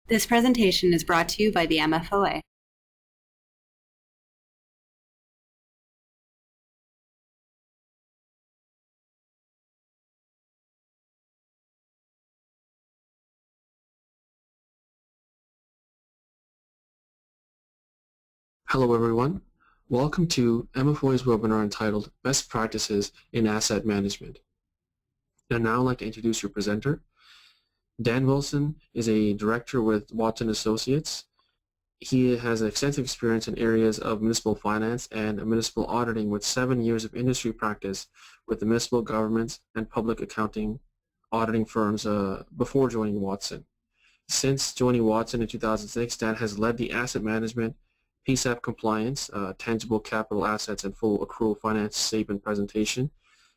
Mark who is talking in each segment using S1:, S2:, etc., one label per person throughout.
S1: This presentation is brought to you by the MFOA.
S2: Hello everyone, welcome to MFOA's webinar entitled Best Practices in Asset Management. And now I'd like to introduce your presenter. Dan Wilson is a director with Watson Associates. He has extensive experience in areas of municipal finance and municipal auditing with 7 years of industry practice with the municipal governments and public accounting auditing firms before joining Watson. Since joining Watson in 2006, Dan has led the asset management, PSAP compliance, tangible capital assets and full accrual finance statement presentation,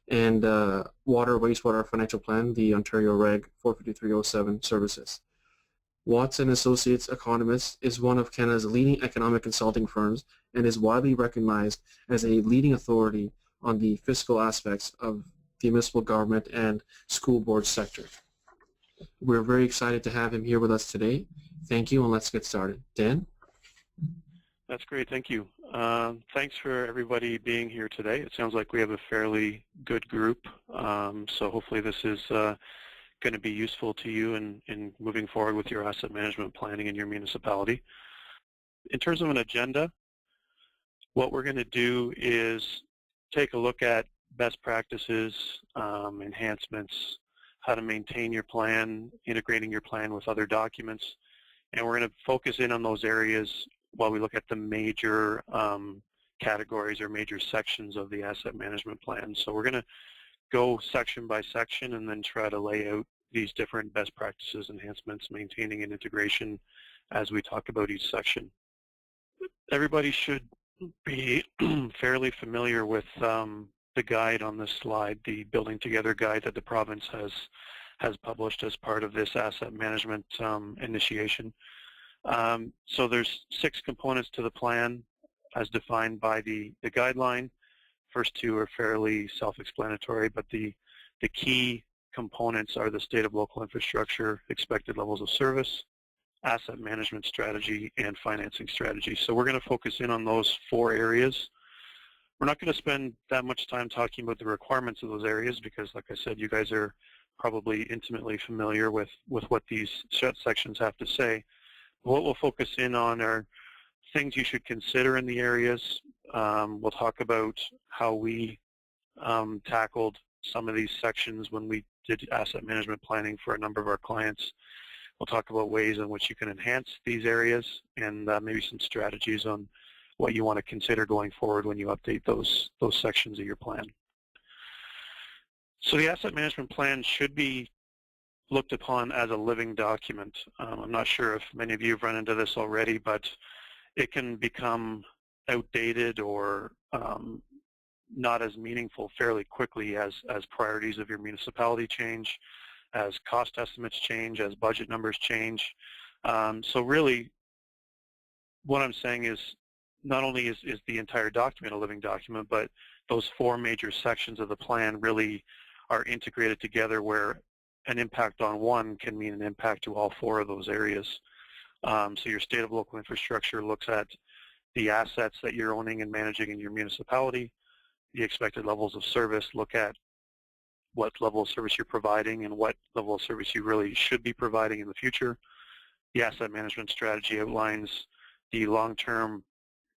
S2: and water wastewater financial plan, the Ontario Reg 45307 services. Watson Associates Economist is one of Canada's leading economic consulting firms and is widely recognized as a leading authority on the fiscal aspects of the municipal government and school board sector. We're very excited to have him here with us today. Thank you, and let's get started. Dan?
S3: That's great, thank you. Thanks for everybody being here today. It sounds like we have a fairly good group, so hopefully this is going to be useful to you in moving forward with your asset management planning in your municipality. In terms of an agenda, what we're going to do is take a look at best practices, enhancements, how to maintain your plan, integrating your plan with other documents, and we're going to focus in on those areas while we look at the major categories or major sections of the asset management plan. So we're going to go section by section and then try to lay out these different best practices, enhancements, maintaining and integration as we talk about each section. Everybody should be fairly familiar with the guide on this slide, the Building Together guide that the province has published as part of this asset management initiation. So there's 6 components to the plan as defined by the guideline. First 2 are fairly self-explanatory, but the key components are the state of local infrastructure, expected levels of service, asset management strategy, and financing strategy. So we're going to focus in on those 4 areas. We're not going to spend that much time talking about the requirements of those areas because, like I said, you guys are probably intimately familiar with what these sections have to say. What we'll focus in on are things you should consider in the areas. We'll talk about how we tackled some of these sections when we did asset management planning for a number of our clients. We'll talk about ways in which you can enhance these areas and maybe some strategies on what you want to consider going forward when you update those sections of your plan. So the asset management plan should be looked upon as a living document. I'm not sure if many of you have run into this already, but it can become outdated or not as meaningful fairly quickly as priorities of your municipality change, as cost estimates change, as budget numbers change. So really, what I'm saying is not only is the entire document a living document, but those 4 major sections of the plan really are integrated together where an impact on one can mean an impact to all 4 of those areas. So your state of local infrastructure looks at the assets that you're owning and managing in your municipality. The expected levels of service look at what level of service you're providing and what level of service you really should be providing in the future. The asset management strategy outlines the long-term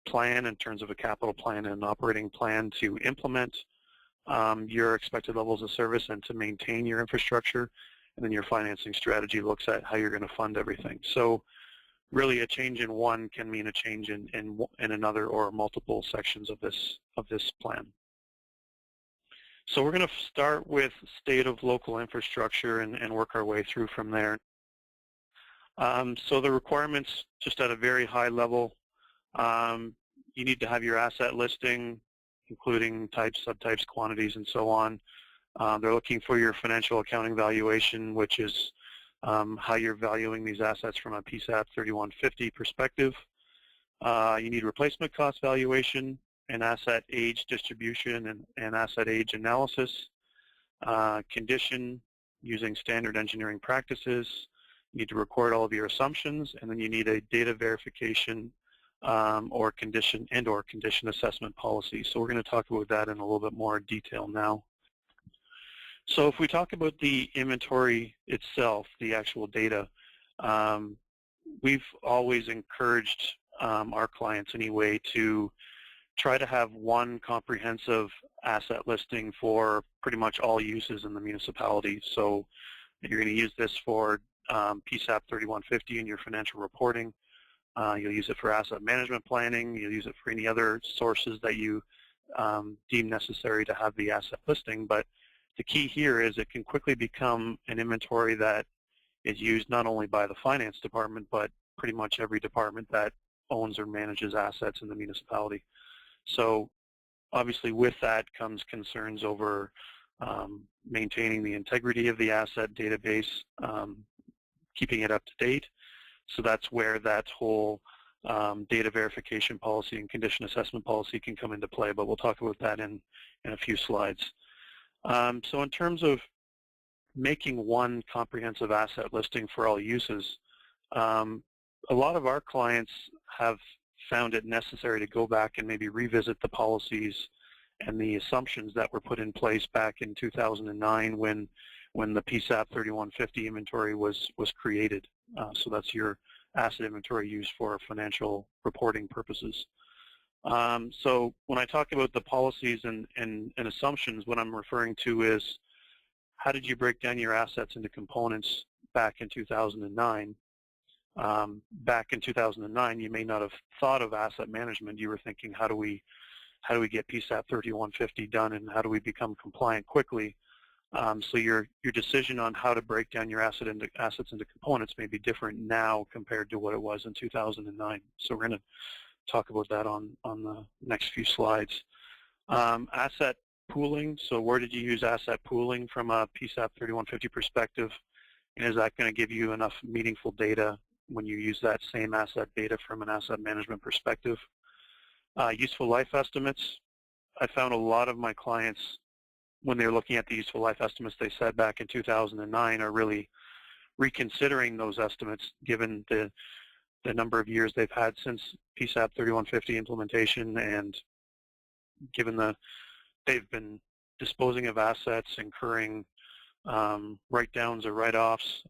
S3: plan in terms of a capital plan and an operating plan to implement your expected levels of service and to maintain your infrastructure. And then your financing strategy looks at how you're going to fund everything. So really a change in one can mean a change in another or multiple sections of this plan. So we're going to start with state of local infrastructure and work our way through from there. So the requirements, just at a very high level, you need to have your asset listing, including types, subtypes, quantities, and so on. They're looking for your financial accounting valuation, which is how you're valuing these assets from a PSAP 3150 perspective. You need replacement cost valuation, and asset age distribution and asset age analysis, condition using standard engineering practices, you need to record all of your assumptions, and then you need a data verification or condition assessment policy. So we're going to talk about that in a little bit more detail now. So if we talk about the inventory itself, the actual data, we've always encouraged our clients anyway to try to have one comprehensive asset listing for pretty much all uses in the municipality. So you're going to use this for PSAP 3150 in your financial reporting. You'll use it for asset management planning. You'll use it for any other sources that you deem necessary to have the asset listing. But the key here is it can quickly become an inventory that is used not only by the finance department, but pretty much every department that owns or manages assets in the municipality. So obviously with that comes concerns over maintaining the integrity of the asset database, keeping it up to date. So that's where that whole data verification policy and condition assessment policy can come into play, but we'll talk about that in a few slides. So in terms of making one comprehensive asset listing for all uses, a lot of our clients have found it necessary to go back and maybe revisit the policies and the assumptions that were put in place back in 2009 when the PSAP 3150 inventory was created. So that's your asset inventory used for financial reporting purposes. So when I talk about the policies and assumptions, what I'm referring to is how did you break down your assets into components back in 2009? Back in 2009, you may not have thought of asset management. You were thinking, how do we get PSAP 3150 done, and how do we become compliant quickly? So your decision on how to break down your assets into components may be different now compared to what it was in 2009. So we're going to talk about that on the next few slides. Asset pooling. So where did you use asset pooling from a PSAP 3150 perspective? And is that going to give you enough meaningful data when you use that same asset data from an asset management perspective? Useful life estimates. I found a lot of my clients, when they're looking at the useful life estimates they said back in 2009, are really reconsidering those estimates given the number of years they've had since PSAP 3150 implementation, and given they've been disposing of assets, incurring write-downs or write-offs,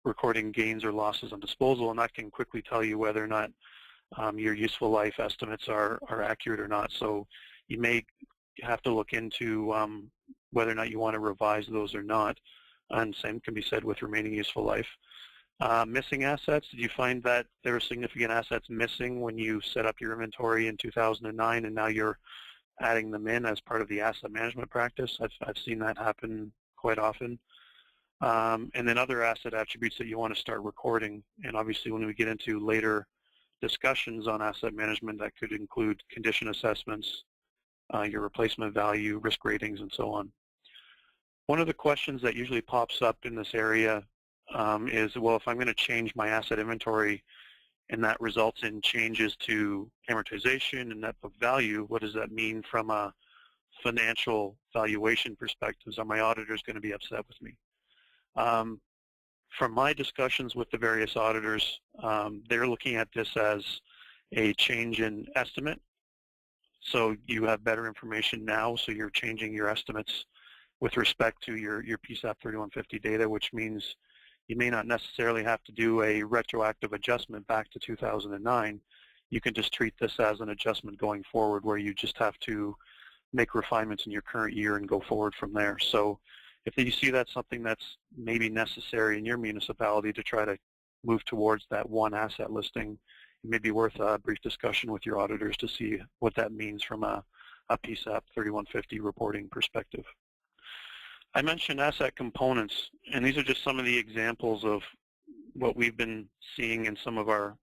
S3: recording gains or losses on disposal, and that can quickly tell you whether or not your useful life estimates are accurate or not. So you may have to look into whether or not you want to revise those or not, and same can be said with remaining useful life. Missing assets. Did you find that there were significant assets missing when you set up your inventory in 2009, and now you're adding them in as part of the asset management practice? I've seen that happen quite often. And then other asset attributes that you want to start recording. And obviously when we get into later discussions on asset management, that could include condition assessments, your replacement value, risk ratings, and so on. One of the questions that usually pops up in this area is, well, if I'm going to change my asset inventory and that results in changes to amortization and net book value, what does that mean from a financial valuation perspective? Are my auditors going to be upset with me? From my discussions with the various auditors, they're looking at this as a change in estimate. So you have better information now, so you're changing your estimates with respect to your PSAP 3150 data, which means you may not necessarily have to do a retroactive adjustment back to 2009. You can just treat this as an adjustment going forward, where you just have to make refinements in your current year and go forward from there. So if you see that's something that's maybe necessary in your municipality to try to move towards that one asset listing, it may be worth a brief discussion with your auditors to see what that means from a PSAP 3150 reporting perspective. I mentioned asset components, and these are just some of the examples of what we've been seeing in some of our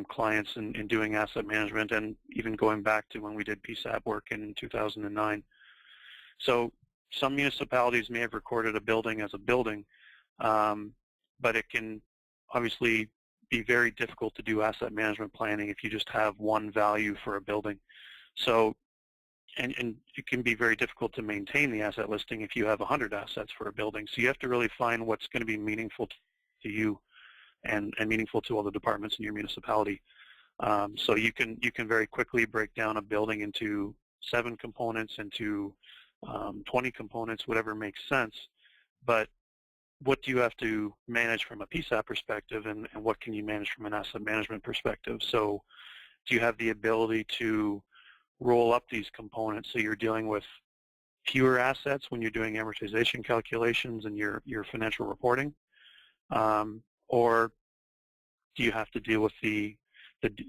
S3: clients in doing asset management, and even going back to when we did PSAP work in 2009. So some municipalities may have recorded a building as a building, but it can obviously be very difficult to do asset management planning if you just have one value for a building. So, and it can be very difficult to maintain the asset listing if you have 100 assets for a building. So you have to really find what's going to be meaningful to you and meaningful to all the departments in your municipality. So you can very quickly break down a building into 7 components, into 20 components, whatever makes sense. But what do you have to manage from a PSAP perspective, and what can you manage from an asset management perspective? So do you have the ability to roll up these components so you're dealing with fewer assets when you're doing amortization calculations and your financial reporting? Or do you have to deal with the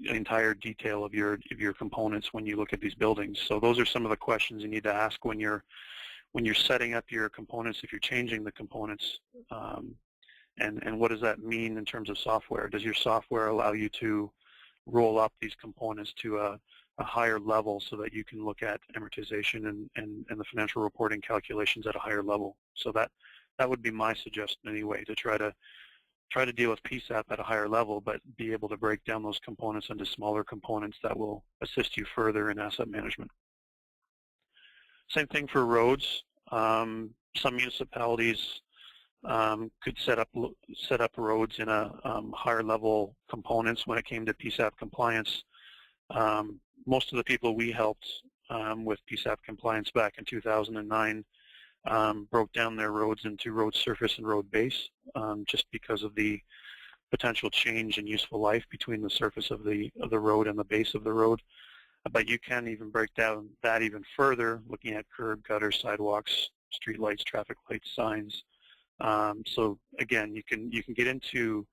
S3: entire detail of your components when you look at these buildings? So those are some of the questions you need to ask when you're setting up your components, if you're changing the components, and what does that mean in terms of software? Does your software allow you to roll up these components to a higher level so that you can look at amortization and the financial reporting calculations at a higher level? So that would be my suggestion anyway, to try to deal with PSAP at a higher level, but be able to break down those components into smaller components that will assist you further in asset management. Same thing for roads. Some municipalities could set up roads in a higher level components when it came to PSAP compliance. Most of the people we helped with PSAP compliance back in 2009 broke down their roads into road surface and road base, just because of the potential change in useful life between the surface of the road and the base of the road. But you can even break down that even further, looking at curb, gutter, sidewalks, street lights, traffic lights, signs. So again, you can get into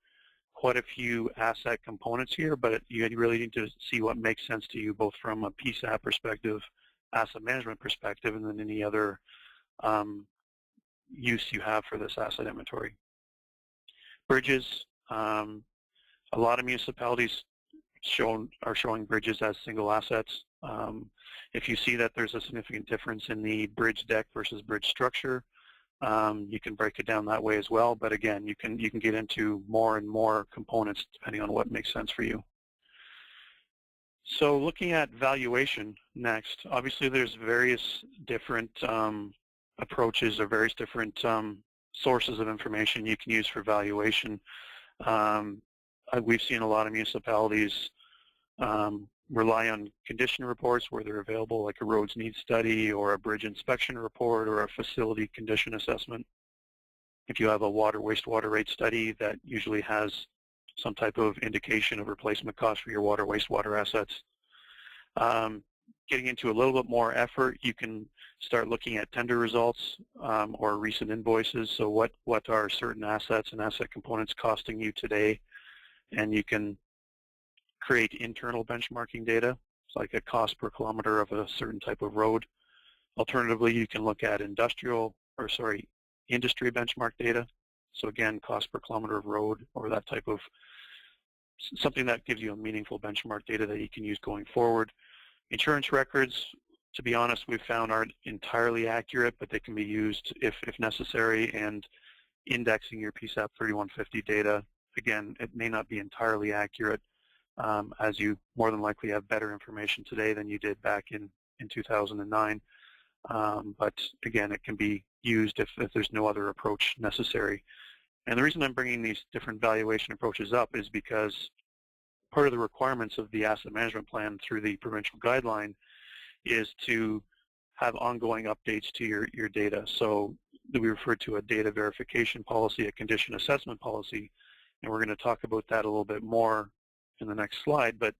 S3: quite a few asset components here, but you really need to see what makes sense to you, both from a PSAP perspective, asset management perspective, and then any other use you have for this asset inventory. Bridges. A lot of municipalities are showing bridges as single assets. If you see that there's a significant difference in the bridge deck versus bridge structure, you can break it down that way as well. But again, you can get into more and more components depending on what makes sense for you. So looking at valuation next, obviously there's various different approaches or various different sources of information you can use for valuation. We've seen a lot of municipalities rely on condition reports where they're available, like a roads needs study or a bridge inspection report or a facility condition assessment. If you have a water wastewater rate study, that usually has some type of indication of replacement cost for your water wastewater assets. Getting into a little bit more effort, you can start looking at tender results or recent invoices. So what are certain assets and asset components costing you today? And you can create internal benchmarking data, like a cost per kilometer of a certain type of road. Alternatively, you can look at industry benchmark data. So again, cost per kilometer of road, or that type of something that gives you a meaningful benchmark data that you can use going forward. Insurance records, to be honest, we've found aren't entirely accurate, but they can be used if necessary. And indexing your PSAP 3150 data, again, it may not be entirely accurate, as you more than likely have better information today than you did back in 2009. But again, it can be used if there's no other approach necessary. And the reason I'm bringing these different valuation approaches up is because part of the requirements of the asset management plan through the provincial guideline is to have ongoing updates to your data. So we refer to a data verification policy, a condition assessment policy, and we're going to talk about that a little bit more in the next slide. But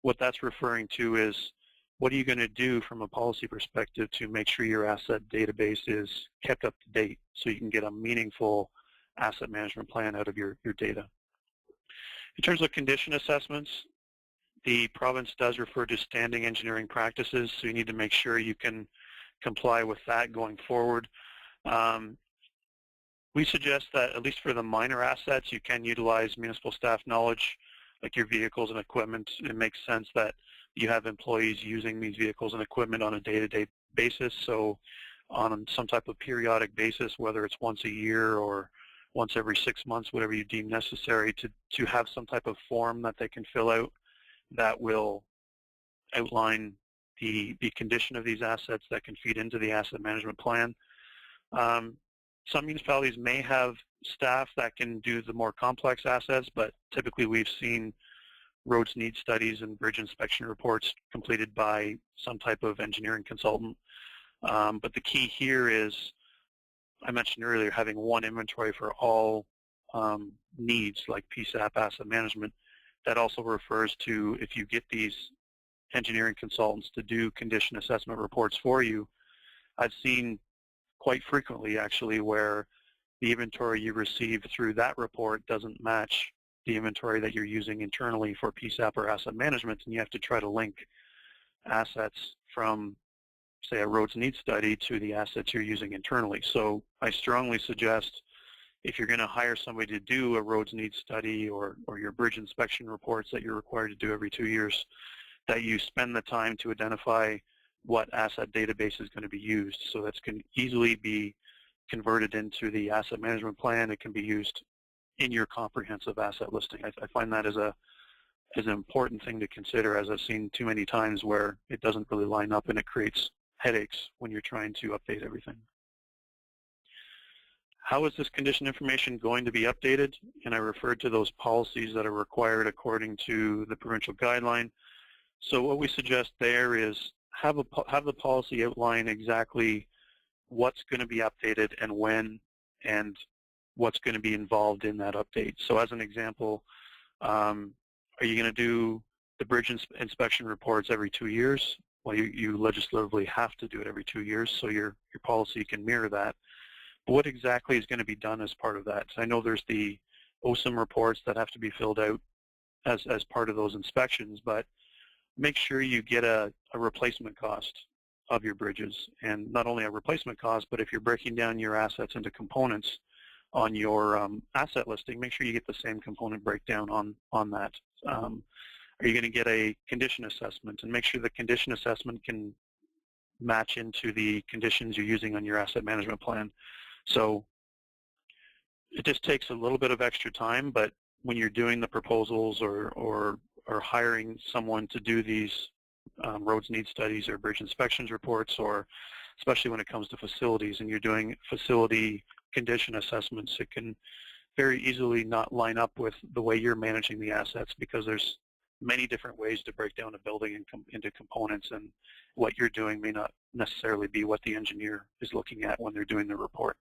S3: what that's referring to is, what are you going to do from a policy perspective to make sure your asset database is kept up to date so you can get a meaningful asset management plan out of your data? In terms of condition assessments, the province does refer to standing engineering practices, so you need to make sure you can comply with that going forward. We suggest that, at least for the minor assets, you can utilize municipal staff knowledge, like your vehicles and equipment. It makes sense that you have employees using these vehicles and equipment on a day-to-day basis, so on some type of periodic basis, whether it's once a year or once every 6 months, whatever you deem necessary, to have some type of form that they can fill out that will outline the condition of these assets that can feed into the asset management plan. Some municipalities may have staff that can do the more complex assets, but typically we've seen roads need studies and bridge inspection reports completed by some type of engineering consultant. But the key here is, I mentioned earlier, having one inventory for all needs like PSAP asset management. That also refers to if you get these engineering consultants to do condition assessment reports for you. I've seen quite frequently actually where the inventory you receive through that report doesn't match the inventory that you're using internally for PSAP or asset management, and you have to try to link assets from, say, a roads need study to the assets you're using internally. So I strongly suggest if you're going to hire somebody to do a roads need study or your bridge inspection reports that you're required to do every 2 years, that you spend the time to identify what asset database is going to be used. So that can easily be converted into the asset management plan. It can be used in your comprehensive asset listing. I find that as an important thing to consider, as I've seen too many times where it doesn't really line up and it creates headaches when you're trying to update everything. How is this condition information going to be updated? And I referred to those policies that are required according to the provincial guideline. So what we suggest there is have the policy outline exactly what's going to be updated and when, and what's going to be involved in that update. So as an example, are you going to do the bridge inspection reports every 2 years? Well, you legislatively have to do it every 2 years, so your policy can mirror that. But what exactly is going to be done as part of that? So I know there's the OSIM reports that have to be filled out as part of those inspections, but make sure you get a replacement cost of your bridges, and not only a replacement cost, but if you're breaking down your assets into components on your asset listing, make sure you get the same component breakdown on that. Are you going to get a condition assessment, and make sure the condition assessment can match into the conditions you're using on your asset management plan. So it just takes a little bit of extra time, but when you're doing the proposals or hiring someone to do these roads need studies or bridge inspections reports, or especially when it comes to facilities and you're doing facility condition assessments, it can very easily not line up with the way you're managing the assets, because there's many different ways to break down a building into components, and what you're doing may not necessarily be what the engineer is looking at when they're doing the report.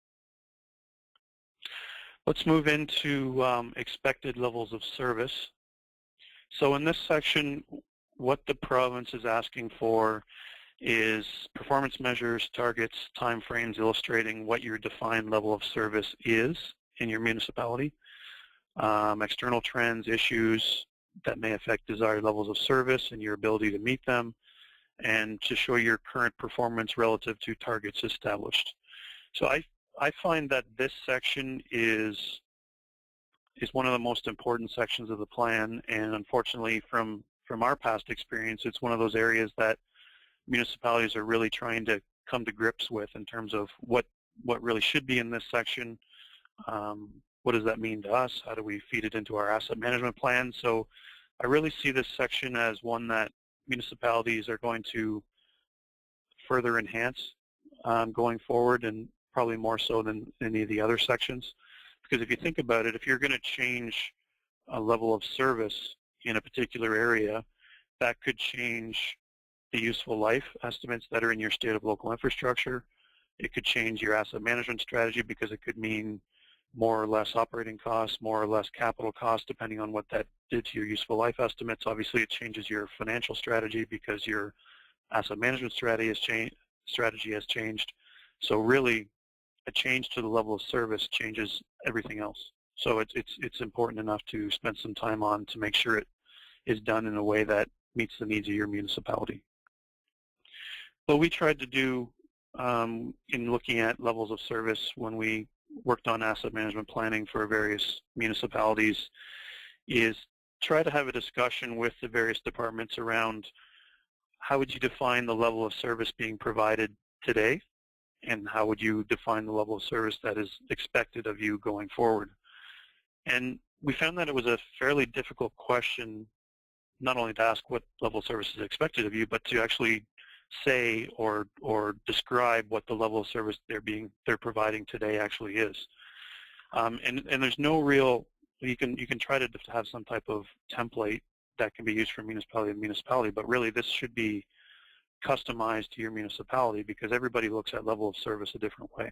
S3: Let's move into expected levels of service. So in this section, what the province is asking for is performance measures, targets, timeframes illustrating what your defined level of service is in your municipality, external trends, issues that may affect desired levels of service and your ability to meet them, and to show your current performance relative to targets established. So I find that this section is one of the most important sections of the plan, and unfortunately from our past experience, it's one of those areas that municipalities are really trying to come to grips with in terms of what really should be in this section. What does that mean to us? How do we feed it into our asset management plan? So I really see this section as one that municipalities are going to further enhance going forward, and probably more so than any of the other sections. Because if you think about it, if you're going to change a level of service in a particular area, that could change the useful life estimates that are in your state of local infrastructure. It could change your asset management strategy, because it could mean more or less operating costs, more or less capital costs, depending on what that did to your useful life estimates. Obviously, it changes your financial strategy because your asset management strategy has changed. So really, a change to the level of service changes everything else. So it's important enough to spend some time on to make sure it is done in a way that meets the needs of your municipality. What we tried to do in looking at levels of service when we worked on asset management planning for various municipalities is try to have a discussion with the various departments around how would you define the level of service being provided today, and how would you define the level of service that is expected of you going forward. And we found that it was a fairly difficult question, not only to ask what level of service is expected of you, but to actually say or describe what the level of service they're providing today actually is. And there's no real, you can try to have some type of template that can be used from municipality to municipality, but really this should be customized to your municipality because everybody looks at level of service a different way.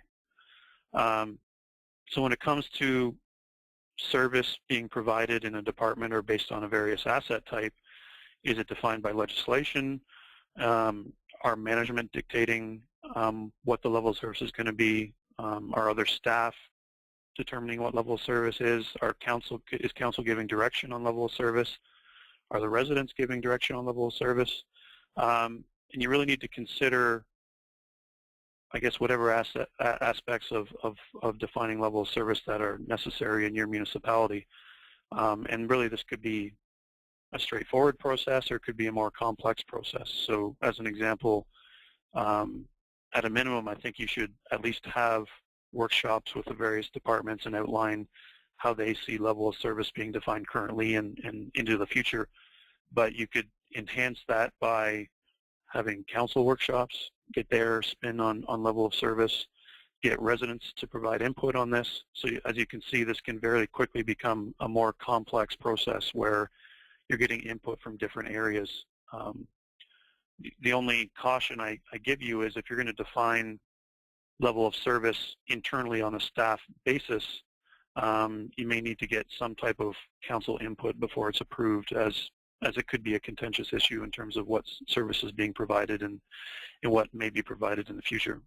S3: So when it comes to service being provided in a department or based on a various asset type, is it defined by legislation? Are management dictating what the level of service is going to be? Are other staff determining what level of service is? Is council giving direction on level of service? Are the residents giving direction on level of service? And you really need to consider, I guess, whatever aspects of defining level of service that are necessary in your municipality. And really this could be a straightforward process or it could be a more complex process. So as an example, at a minimum, I think you should at least have workshops with the various departments and outline how they see level of service being defined currently and into the future. But you could enhance that by having council workshops, get their spin on level of service, get residents to provide input on this. So as you can see, this can very quickly become a more complex process where you're getting input from different areas. The only caution I give you is if you're going to define level of service internally on a staff basis, you may need to get some type of council input before it's approved, as it could be a contentious issue in terms of what service is being provided and what may be provided in the future.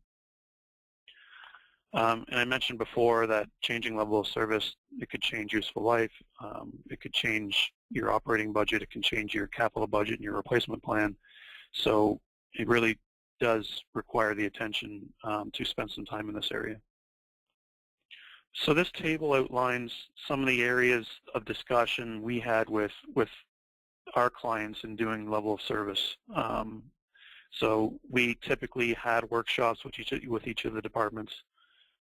S3: And I mentioned before that changing level of service, it could change useful life, it could change your operating budget, it can change your capital budget and your replacement plan. So it really does require the attention to spend some time in this area. So this table outlines some of the areas of discussion we had with our clients in doing level of service. So we typically had workshops with each of the departments.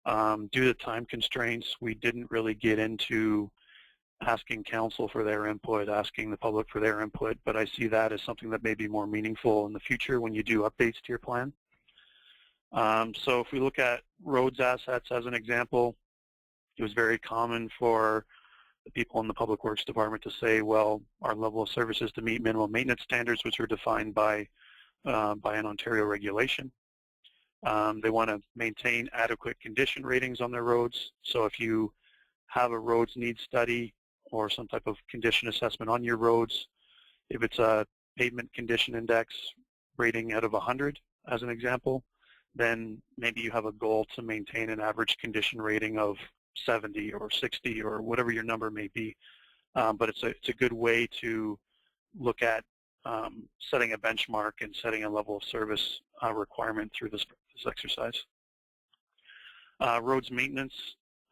S3: Due to time constraints, we didn't really get into asking council for their input, asking the public for their input, but I see that as something that may be more meaningful in the future when you do updates to your plan. So if we look at roads assets as an example, it was very common for the people in the Public Works Department to say, well, our level of service is to meet minimum maintenance standards, which are defined by an Ontario regulation. They want to maintain adequate condition ratings on their roads. So if you have a roads needs study or some type of condition assessment on your roads, if it's a pavement condition index rating out of 100, as an example, then maybe you have a goal to maintain an average condition rating of 70 or 60 or whatever your number may be. But it's a good way to look at setting a benchmark and setting a level of service requirement through this exercise. Roads maintenance.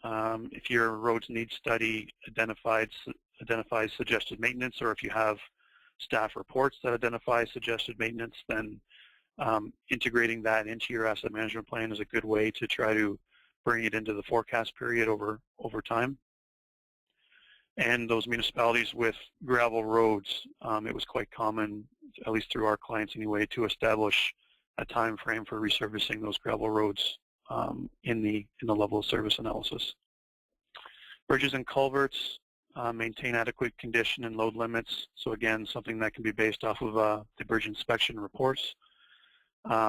S3: If your roads needs study identifies suggested maintenance, or if you have staff reports that identify suggested maintenance, then integrating that into your asset management plan is a good way to try to bring it into the forecast period over time. And those municipalities with gravel roads, it was quite common, at least through our clients anyway, to establish a time frame for resurfacing those gravel roads in the level of service analysis. Bridges and culverts maintain adequate condition and load limits. So again, something that can be based off of the bridge inspection reports.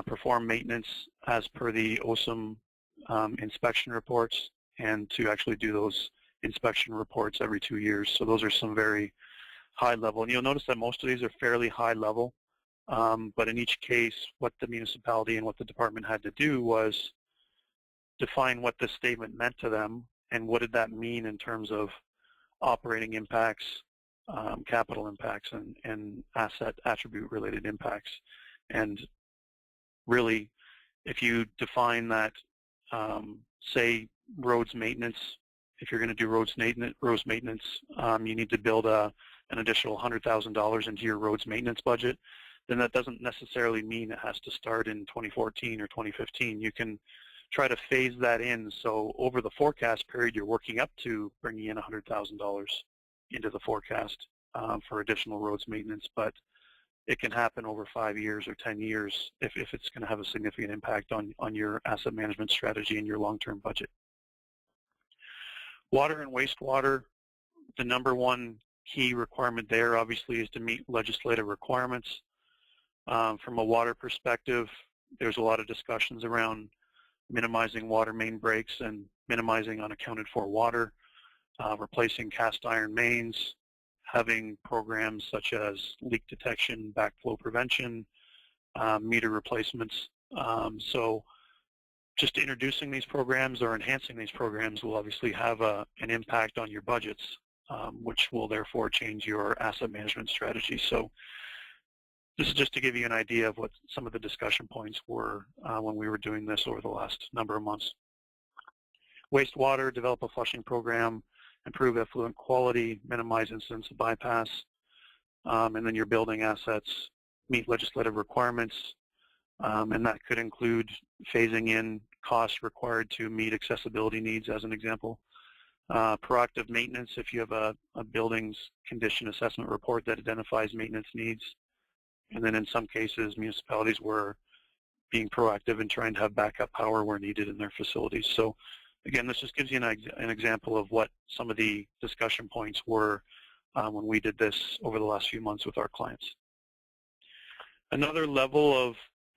S3: Perform maintenance as per the OSM inspection reports, and to actually do those inspection reports every 2 years. So those are some very high level. And you'll notice that most of these are fairly high level. But in each case, what the municipality and what the department had to do was define what this statement meant to them and what did that mean in terms of operating impacts, capital impacts, and asset attribute related impacts. And really, if you define that, say roads maintenance, if you're going to do roads maintenance, you need to build an additional $100,000 into your roads maintenance budget, then that doesn't necessarily mean it has to start in 2014 or 2015. You can try to phase that in, so over the forecast period, you're working up to bringing in $100,000 into the forecast for additional roads maintenance. But it can happen over 5 years or 10 years if it's going to have a significant impact on your asset management strategy and your long-term budget. Water and wastewater, the number one key requirement there obviously is to meet legislative requirements. From a water perspective, there's a lot of discussions around minimizing water main breaks and minimizing unaccounted for water, replacing cast iron mains, having programs such as leak detection, backflow prevention, meter replacements. So just introducing these programs or enhancing these programs will obviously have an impact on your budgets, which will therefore change your asset management strategy. So this is just to give you an idea of what some of the discussion points were when we were doing this over the last number of months. Wastewater, develop a flushing program, improve effluent quality, minimize incidents of bypass, and then your building assets meet legislative requirements, and that could include phasing in costs required to meet accessibility needs, as an example. Proactive maintenance, if you have a building's condition assessment report that identifies maintenance needs. And then in some cases, municipalities were being proactive in trying to have backup power where needed in their facilities. So again, this just gives you an example of what some of the discussion points were when we did this over the last few months with our clients. Another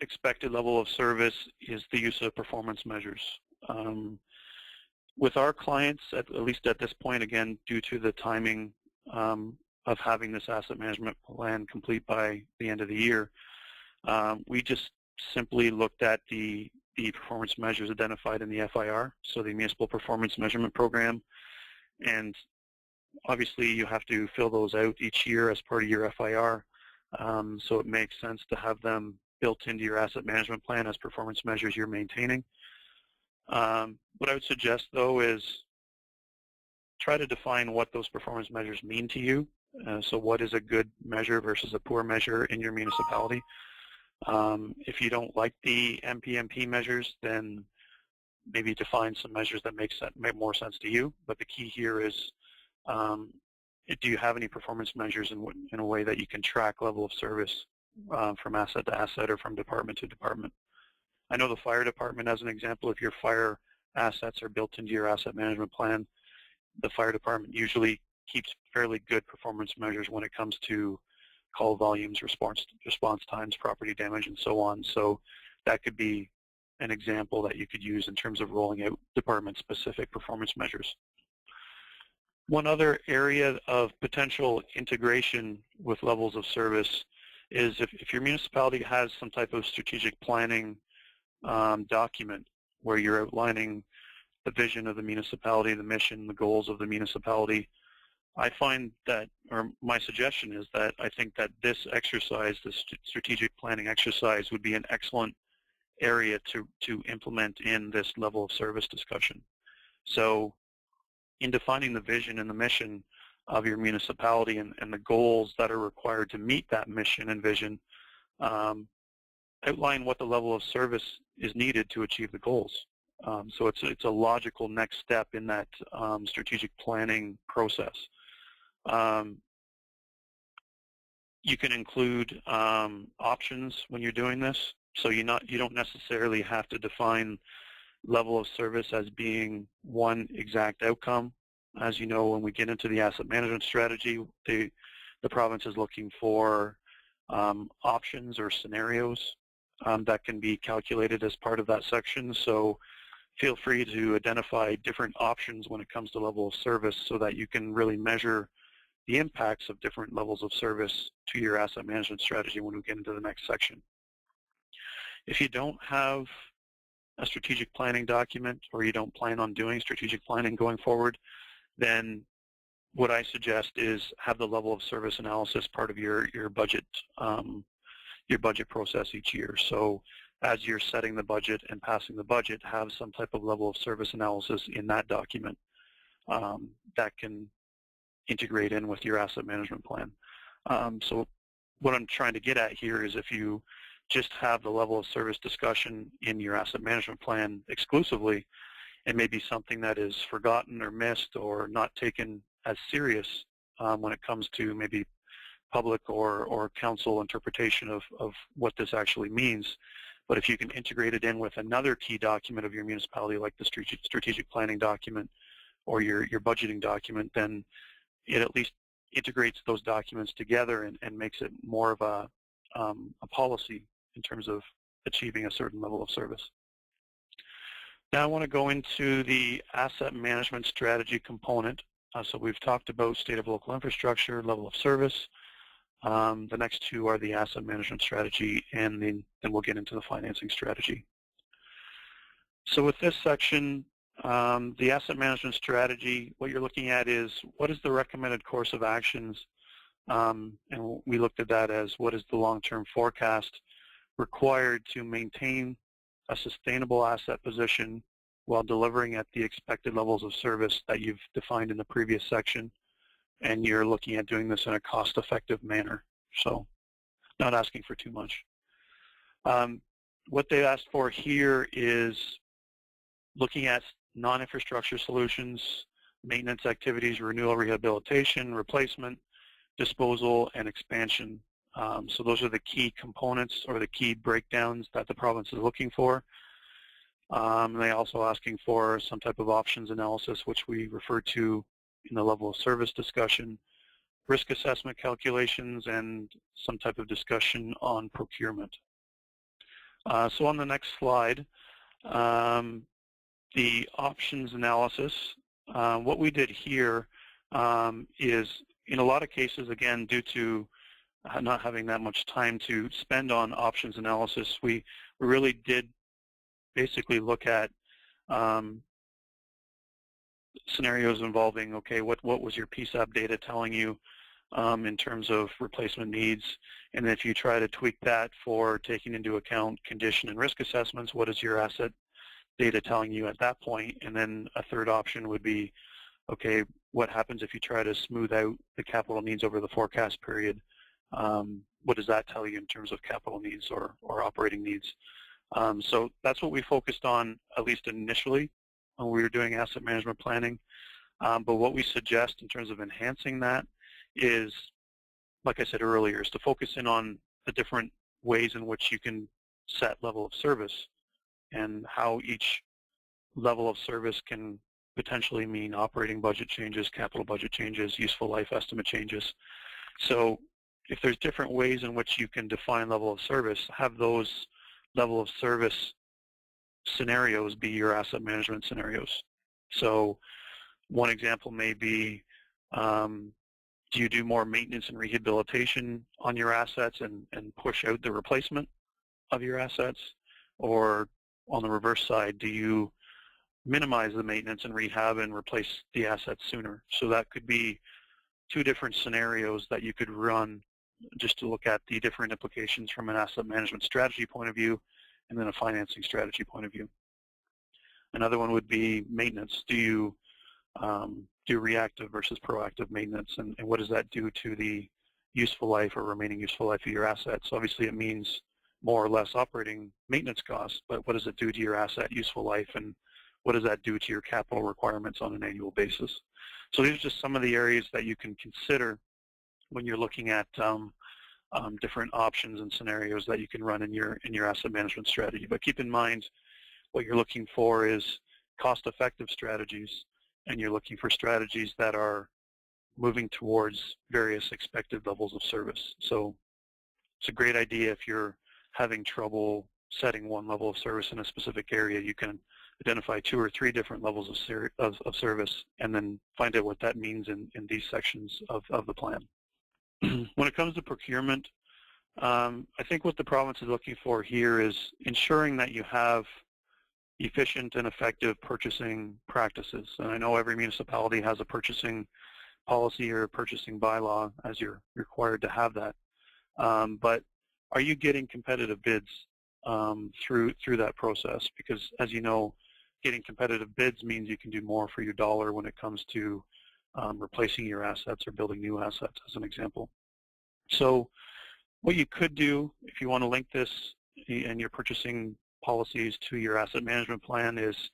S3: expected level of service is the use of performance measures. With our clients, at least at this point, again, due to the timing of having this asset management plan complete by the end of the year, we just simply looked at the performance measures identified in the FIR, so the Municipal Performance Measurement Program, and obviously you have to fill those out each year as part of your FIR, so it makes sense to have them built into your asset management plan as performance measures you're maintaining. What I would suggest, though, is try to define what those performance measures mean to you. So what is a good measure versus a poor measure in your municipality? If you don't like the MPMP measures, then maybe define some measures that make more sense to you. But the key here is, do you have any performance measures in a way that you can track level of service from asset to asset or from department to department? I know the fire department, as an example, if your fire assets are built into your asset management plan, the fire department usually keeps fairly good performance measures when it comes to call volumes, response times, property damage, and so on. So that could be an example that you could use in terms of rolling out department-specific performance measures. One other area of potential integration with levels of service is if your municipality has some type of strategic planning document where you're outlining the vision of the municipality, the mission, the goals of the municipality, I find that, or my suggestion is that I think that this exercise, this strategic planning exercise, would be an excellent area to implement in this level of service discussion. So in defining the vision and the mission of your municipality and the goals that are required to meet that mission and vision, outline what the level of service is needed to achieve the goals. So it's a logical next step in that strategic planning process. You can include options when you're doing this, so you don't necessarily have to define level of service as being one exact outcome. As you know, when we get into the asset management strategy, the province is looking for options or scenarios that can be calculated as part of that section. So feel free to identify different options when it comes to level of service so that you can really measure the impacts of different levels of service to your asset management strategy when we get into the next section. If you don't have a strategic planning document or you don't plan on doing strategic planning going forward, then what I suggest is have the level of service analysis part of your budget process each year. So as you're setting the budget and passing the budget, have some type of level of service analysis in that document that can integrate in with your asset management plan. So what I'm trying to get at here is if you just have the level of service discussion in your asset management plan exclusively, it may be something that is forgotten or missed or not taken as serious when it comes to maybe public or council interpretation of what this actually means. But if you can integrate it in with another key document of your municipality, like the strategic planning document or your budgeting document, then it at least integrates those documents together and makes it more of a policy in terms of achieving a certain level of service. Now I want to go into the asset management strategy component. So we've talked about state of local infrastructure, level of service. The next two are the asset management strategy, and then we'll get into the financing strategy. So with this section, the asset management strategy, what you're looking at is what is the recommended course of actions, and we looked at that as what is the long-term forecast required to maintain a sustainable asset position while delivering at the expected levels of service that you've defined in the previous section, and you're looking at doing this in a cost-effective manner, so not asking for too much. What they asked for here is looking at non-infrastructure solutions, maintenance activities, renewal, rehabilitation, replacement, disposal, and expansion. So those are the key components or the key breakdowns that the province is looking for. They're also asking for some type of options analysis, which we refer to in the level of service discussion, risk assessment calculations, and some type of discussion on procurement. So on the next slide, the options analysis, what we did here is in a lot of cases, again, due to not having that much time to spend on options analysis, we really did basically look at scenarios involving, okay, what was your PSAP data telling you in terms of replacement needs, and if you try to tweak that for taking into account condition and risk assessments, what is your asset data telling you at that point? And then a third option would be, okay, what happens if you try to smooth out the capital needs over the forecast period? What does that tell you in terms of capital needs or operating needs? So that's what we focused on, at least initially, when we were doing asset management planning. But what we suggest in terms of enhancing that is, like I said earlier, is to focus in on the different ways in which you can set level of service and how each level of service can potentially mean operating budget changes, capital budget changes, useful life estimate changes. So if there's different ways in which you can define level of service, have those level of service scenarios be your asset management scenarios. So one example may be, do you do more maintenance and rehabilitation on your assets and push out the replacement of your assets? Or on the reverse side, do you minimize the maintenance and rehab and replace the assets sooner? So that could be two different scenarios that you could run just to look at the different implications from an asset management strategy point of view and then a financing strategy point of view. Another one would be maintenance. Do you do reactive versus proactive maintenance, and what does that do to the useful life or remaining useful life of your assets? Obviously it means more or less operating maintenance costs, but what does it do to your asset useful life, and what does that do to your capital requirements on an annual basis? So these are just some of the areas that you can consider when you're looking at different options and scenarios that you can run in your asset management strategy. But keep in mind, what you're looking for is cost-effective strategies, and you're looking for strategies that are moving towards various expected levels of service. So it's a great idea if you're having trouble setting one level of service in a specific area. You can identify 2 or 3 different levels of service and then find out what that means in these sections of the plan. When it comes to procurement, I think what the province is looking for here is ensuring that you have efficient and effective purchasing practices. And I know every municipality has a purchasing policy or a purchasing bylaw, as you're required to have that. But are you getting competitive bids through that process? Because as you know, getting competitive bids means you can do more for your dollar when it comes to replacing your assets or building new assets, as an example. So what you could do, if you want to link this and your purchasing policies to your asset management plan, is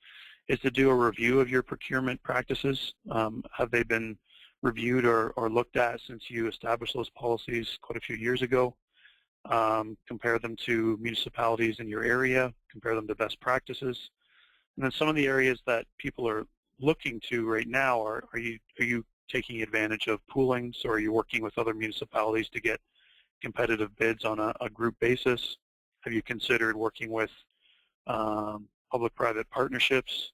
S3: to do a review of your procurement practices. Have they been reviewed or looked at since you established those policies quite a few years ago. Compare them to municipalities in your area, compare them to best practices. And then some of the areas that people are looking to right now are you taking advantage of poolings, or are you working with other municipalities to get competitive bids on a group basis? Have you considered working with public-private partnerships?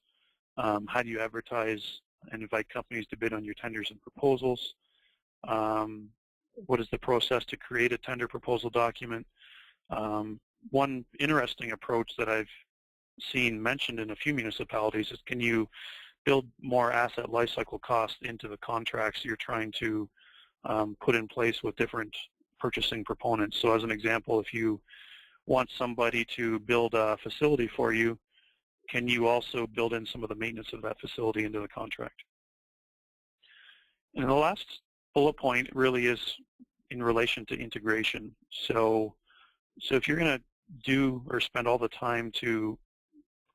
S3: How do you advertise and invite companies to bid on your tenders and proposals? What is the process to create a tender proposal document? One interesting approach that I've seen mentioned in a few municipalities is, can you build more asset lifecycle costs into the contracts you're trying to put in place with different purchasing proponents? So as an example, if you want somebody to build a facility for you, can you also build in some of the maintenance of that facility into the contract? And the last bullet point really is in relation to integration. So if you're going to do or spend all the time to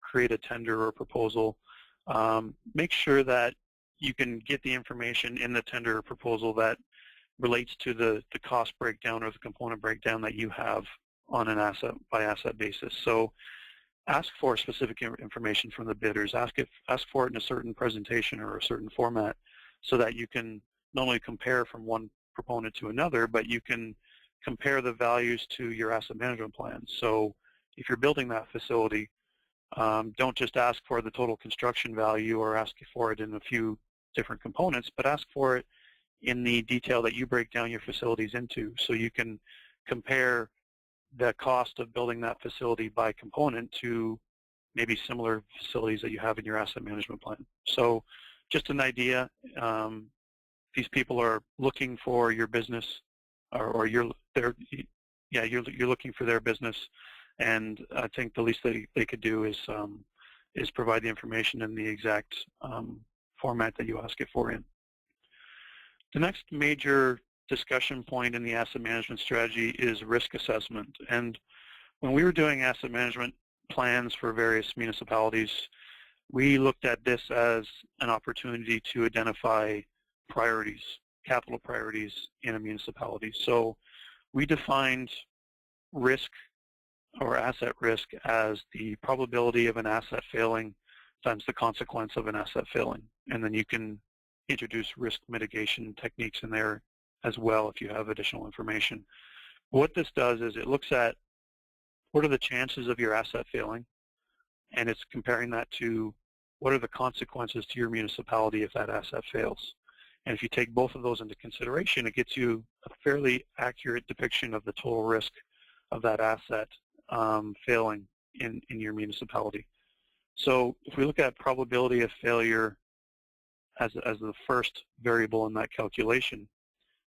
S3: create a tender or proposal, make sure that you can get the information in the tender or proposal that relates to the cost breakdown or the component breakdown that you have on an asset by asset basis. So ask for specific information from the bidders. Ask for it in a certain presentation or a certain format, so that you can not only compare from one proponent to another, but you can compare the values to your asset management plan. So if you're building that facility, don't just ask for the total construction value or ask for it in a few different components, but ask for it in the detail that you break down your facilities into, so you can compare the cost of building that facility by component to maybe similar facilities that you have in your asset management plan. So just an idea, these people are looking for your business, or you're looking for their business, and I think the least they could do is provide the information in the exact format that you ask it for in. The next major discussion point in the asset management strategy is risk assessment. And when we were doing asset management plans for various municipalities, we looked at this as an opportunity to identify priorities, capital priorities in a municipality. So we defined risk or asset risk as the probability of an asset failing times the consequence of an asset failing. And then you can introduce risk mitigation techniques in there as well if you have additional information. What this does is it looks at what are the chances of your asset failing, and it's comparing that to what are the consequences to your municipality if that asset fails. And if you take both of those into consideration, it gets you a fairly accurate depiction of the total risk of that asset failing in your municipality. So if we look at probability of failure as the first variable in that calculation,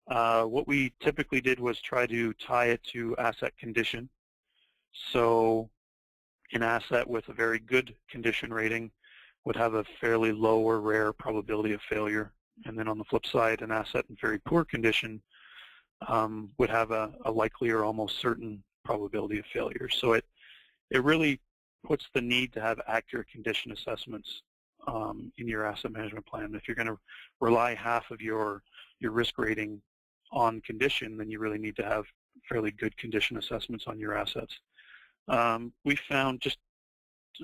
S3: what we typically did was try to tie it to asset condition. So an asset with a very good condition rating would have a fairly low or rare probability of failure. And then on the flip side, an asset in very poor condition would have a likely or almost certain probability of failure. So it really puts the need to have accurate condition assessments in your asset management plan. If you're going to rely half of your risk rating on condition, then you really need to have fairly good condition assessments on your assets. We found, just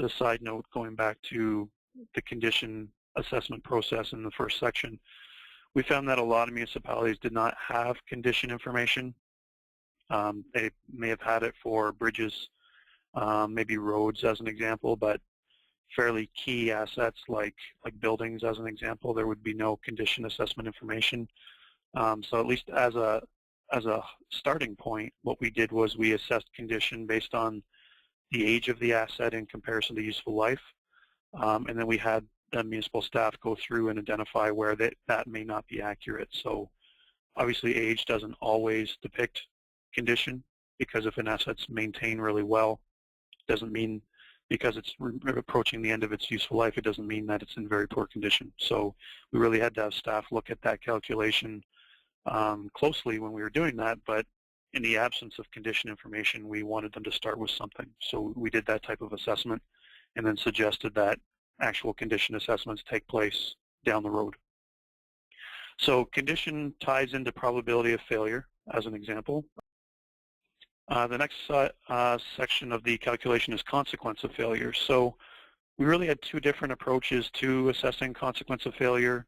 S3: a side note, going back to the condition assessment process in the first section, we found that a lot of municipalities did not have condition information. They may have had it for bridges, maybe roads as an example, but fairly key assets like buildings as an example, there would be no condition assessment information. So at least as a starting point, what we did was we assessed condition based on the age of the asset in comparison to useful life. And then we had the municipal staff go through and identify where that may not be accurate. So obviously age doesn't always depict condition, because if an asset's maintained really well, it doesn't mean, because it's approaching the end of its useful life, it doesn't mean that it's in very poor condition. So we really had to have staff look at that calculation closely when we were doing that, but in the absence of condition information, we wanted them to start with something. So we did that type of assessment and then suggested that actual condition assessments take place down the road. So condition ties into probability of failure, as an example. The next section of the calculation is consequence of failure. So we really had two different approaches to assessing consequence of failure,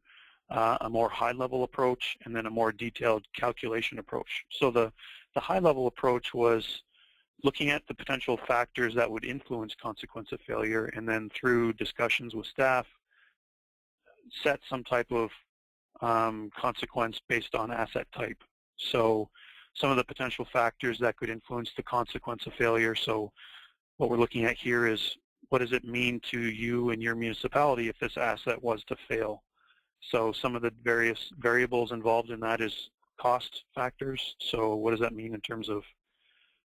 S3: a more high-level approach and then a more detailed calculation approach. So the high-level approach was looking at the potential factors that would influence consequence of failure, and then through discussions with staff, set some type of consequence based on asset type. So some of the potential factors that could influence the consequence of failure. So what we're looking at here is, what does it mean to you and your municipality if this asset was to fail? So some of the various variables involved in that is cost factors. So what does that mean in terms of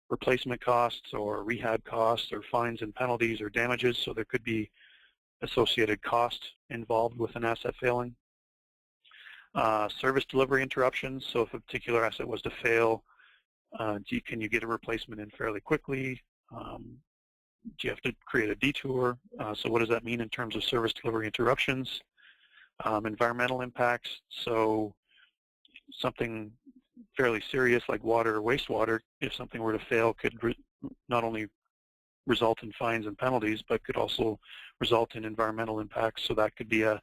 S3: replacement costs or rehab costs or fines and penalties or damages? So there could be associated cost involved with an asset failing. Service delivery interruptions. So if a particular asset was to fail, can you get a replacement in fairly quickly? Do you have to create a detour? So what does that mean in terms of service delivery interruptions? Environmental impacts. So something fairly serious like water or wastewater, if something were to fail, could not only result in fines and penalties, but could also result in environmental impacts. So that could be a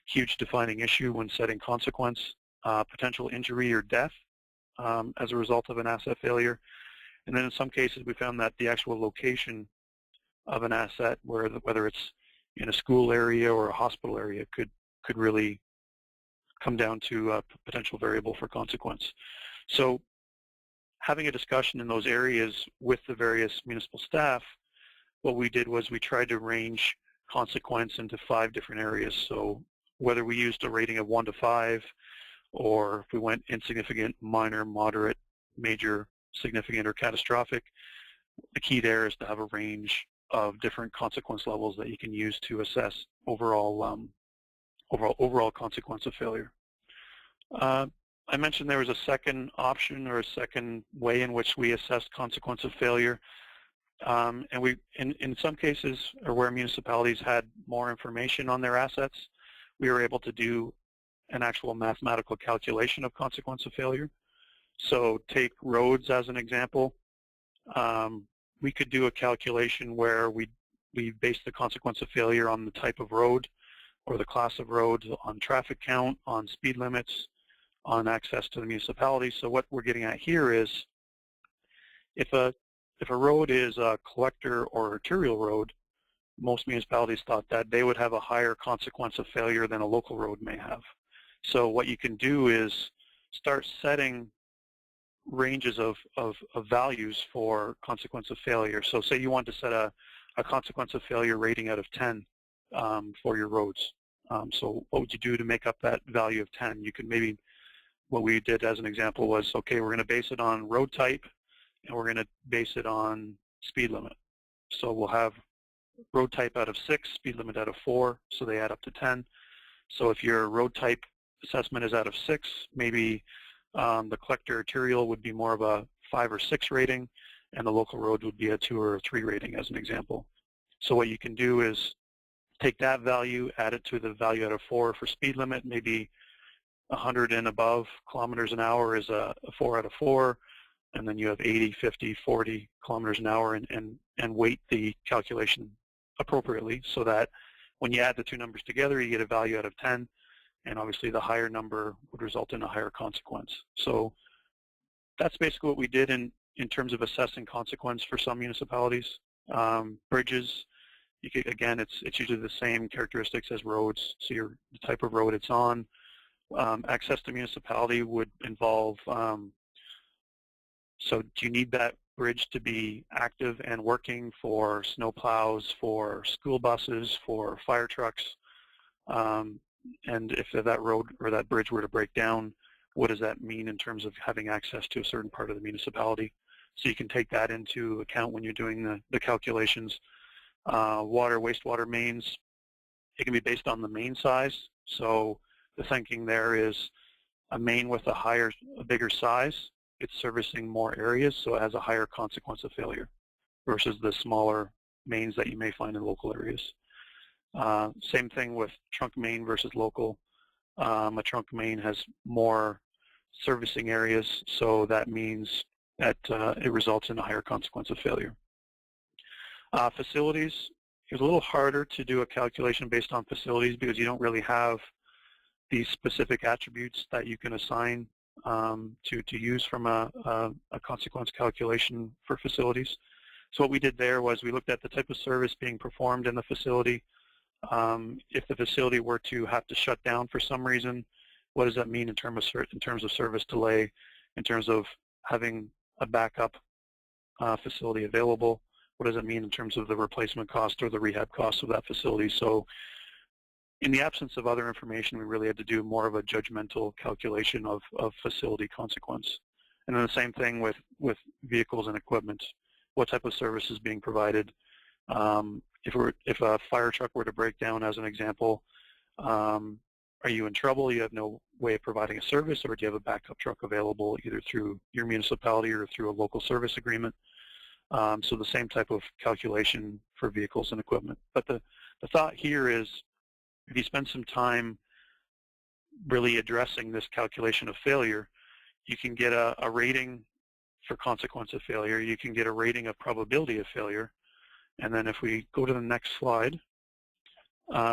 S3: huge defining issue when setting consequence. Potential injury or death as a result of an asset failure. And then in some cases we found that the actual location of an asset, whether it's in a school area or a hospital area, could really come down to a potential variable for consequence. So having a discussion in those areas with the various municipal staff, what we did was we tried to range consequence into 5 different areas. So whether we used a rating of 1 to 5, or if we went insignificant, minor, moderate, major, significant, or catastrophic, the key there is to have a range of different consequence levels that you can use to assess overall consequence of failure. I mentioned there was a second option or a second way in which we assessed consequence of failure. And we, in some cases, or where municipalities had more information on their assets, we were able to do an actual mathematical calculation of consequence of failure. So take roads as an example. We could do a calculation where we based the consequence of failure on the type of road or the class of roads, on traffic count, on speed limits, on access to the municipality. So what we're getting at here is, if a road is a collector or arterial road, most municipalities thought that they would have a higher consequence of failure than a local road may have. So what you can do is start setting ranges of values for consequence of failure. So say you want to set a consequence of failure rating out of 10 for your roads. So what would you do to make up that value of 10? You could maybe, what we did as an example was, okay, we're going to base it on road type, and we're going to base it on speed limit. So we'll have road type out of 6, speed limit out of 4, so they add up to 10. So if your road type assessment is out of 6, maybe the collector arterial would be more of a 5 or 6 rating, and the local road would be a 2 or a 3 rating as an example. So what you can do is take that value, add it to the value out of 4 for speed limit, maybe 100 and above kilometers an hour is a 4 out of 4, and then you have 80, 50, 40 kilometers an hour, and weight the calculation appropriately so that when you add the two numbers together, you get a value out of 10, and obviously the higher number would result in a higher consequence. So that's basically what we did in terms of assessing consequence for some municipalities. Bridges, again, it's usually the same characteristics as roads, so the type of road it's on. Access to municipality would involve, so do you need that bridge to be active and working for snow plows, for school buses, for fire trucks? And if that road or that bridge were to break down, what does that mean in terms of having access to a certain part of the municipality? So you can take that into account when you're doing the calculations. Water, wastewater mains, it can be based on the main size. So the thinking there is a main with a bigger size, it's servicing more areas, so it has a higher consequence of failure versus the smaller mains that you may find in local areas. Same thing with trunk main versus local. A trunk main has more servicing areas, so that means that it results in a higher consequence of failure. Facilities, it's a little harder to do a calculation based on facilities because you don't really have these specific attributes that you can assign to use from a consequence calculation for facilities. So what we did there was we looked at the type of service being performed in the facility. If the facility were to have to shut down for some reason, what does that mean in terms of service delay, in terms of having a backup facility available? What does it mean in terms of the replacement cost or the rehab cost of that facility? So in the absence of other information, we really had to do more of a judgmental calculation of facility consequence. And then the same thing with vehicles and equipment. What type of service is being provided? If a fire truck were to break down, as an example, are you in trouble? You have no way of providing a service, or do you have a backup truck available either through your municipality or through a local service agreement? So the same type of calculation for vehicles and equipment. But the thought here is, if you spend some time really addressing this calculation of failure, you can get a rating for consequence of failure. You can get a rating of probability of failure. And then if we go to the next slide,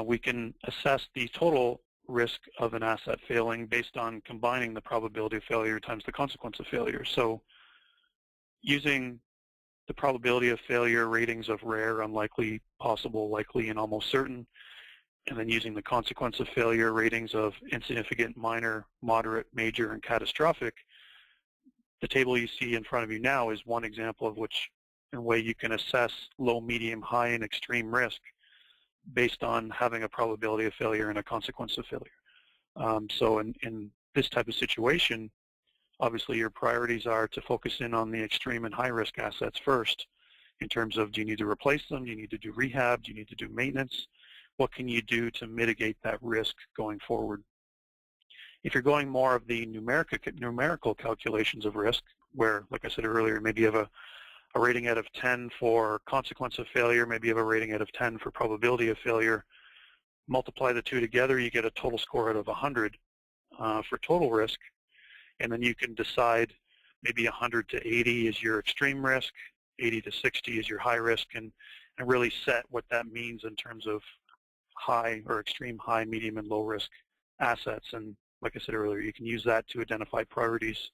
S3: we can assess the total risk of an asset failing based on combining the probability of failure times the consequence of failure. So using the probability of failure ratings of rare, unlikely, possible, likely, and almost certain, and then using the consequence of failure ratings of insignificant, minor, moderate, major, and catastrophic, the table you see in front of you now is one example of which in a way you can assess low, medium, high, and extreme risk based on having a probability of failure and a consequence of failure. So in this type of situation, obviously your priorities are to focus in on the extreme and high risk assets first in terms of, do you need to replace them? Do you need to do rehab? Do you need to do maintenance? What can you do to mitigate that risk going forward? If you're going more of the numerical calculations of risk, where, like I said earlier, maybe you have a rating out of 10 for consequence of failure, maybe you have a rating out of 10 for probability of failure, multiply the two together, you get a total score out of 100 for total risk, and then you can decide maybe 100 to 80 is your extreme risk, 80 to 60 is your high risk, and really set what that means in terms of high or extreme high, medium, and low risk assets. And like I said earlier, you can use that to identify priorities.